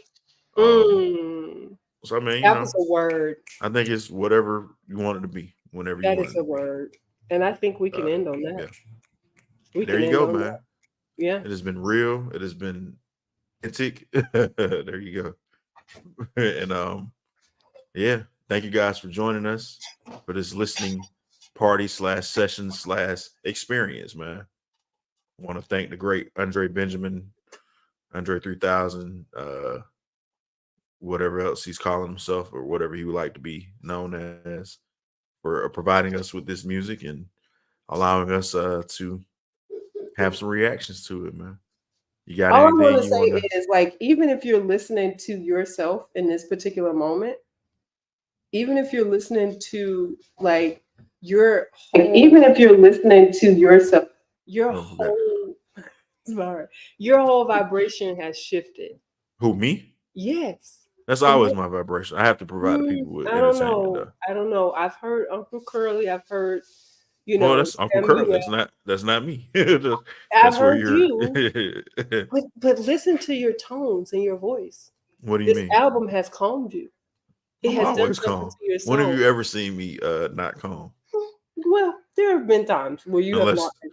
Mm, so I mean, that was a word. I think it's whatever you want it to be, whenever you That want is it a to be. word. And I think we can end on that. Yeah, We there can you end go, on that. man. Yeah. It has been real. It has been authentic. There you go. And yeah, thank you guys for joining us for this listening party / session / experience, man. I want to thank the great Andre Benjamin, Andre 3000, whatever else he's calling himself or whatever he would like to be known as, for providing us with this music and allowing us to have some reactions to it, man. You got All I want anything to you say want to? is like, even if you're listening to yourself in this particular moment, even if you're listening to like your whole, Even if you're listening to yourself, your Oh, okay. whole, sorry, your whole vibration has shifted. Who, me? Yes. That's And always my vibration. I have to provide the people with I don't entertainment, know. though. I don't know. I've heard Uncle Curly. I've heard, Well, that's Uncle Curly. Samuel. That's not me. I've That's where heard you're. you. But listen to your tones and your voice. What do you This mean? album has calmed you. It I'm has done always something calm. to your When have soul. you ever seen me not calm? Well, there have been times where you have Unless not been.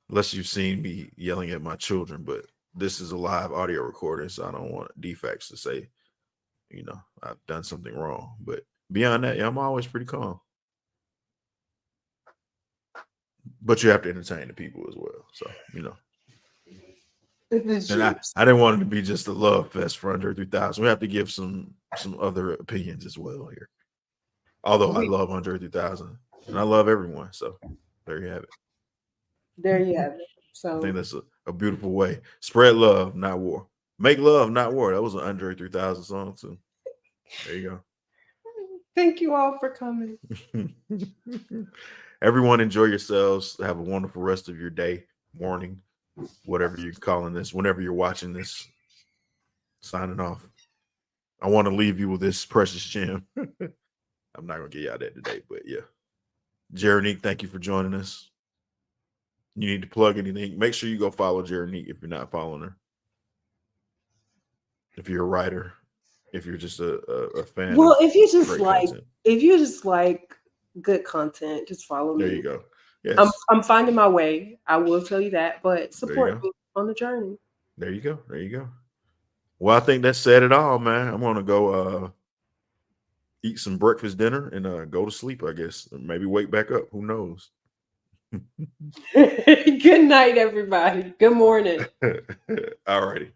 unless you've seen me yelling at my children, but this is a live audio recording, so I don't want defects to say, I've done something wrong. But beyond that, yeah, I'm always pretty calm. But you have to entertain the people as well. So, The and I juice. didn't want it to be just a love fest for Under 3000. We have to give some other opinions as well here. Although I love Under 3000 and I love everyone. So there you have it. There you have it. I think So that's a beautiful way. Spread love, not war. Make love, not war. That was an Andre 3000 song too. There you thank you all for coming. go. Everyone enjoy yourselves. Have a wonderful rest of your day, morning, whatever you're calling this, whenever you're watching this. Signing off. I want to leave you with this precious gem. I'm not going to get y'all that today, but yeah. Jeronique, thank you for joining us. You need to plug anything. Make sure you go follow Jeronique if you're not following her. If you're a writer, if you're just a fan Well, of if you just great like, content. good content, just follow me. There you go. Yes. I'm finding my way. I will tell you that, but There you support go. me on the journey. There you go. There you go. Well, I think that said it all, man. I'm gonna go eat some breakfast, dinner, and go to sleep, I guess. Maybe wake back up. Who knows? Good night, everybody. Good morning. All righty.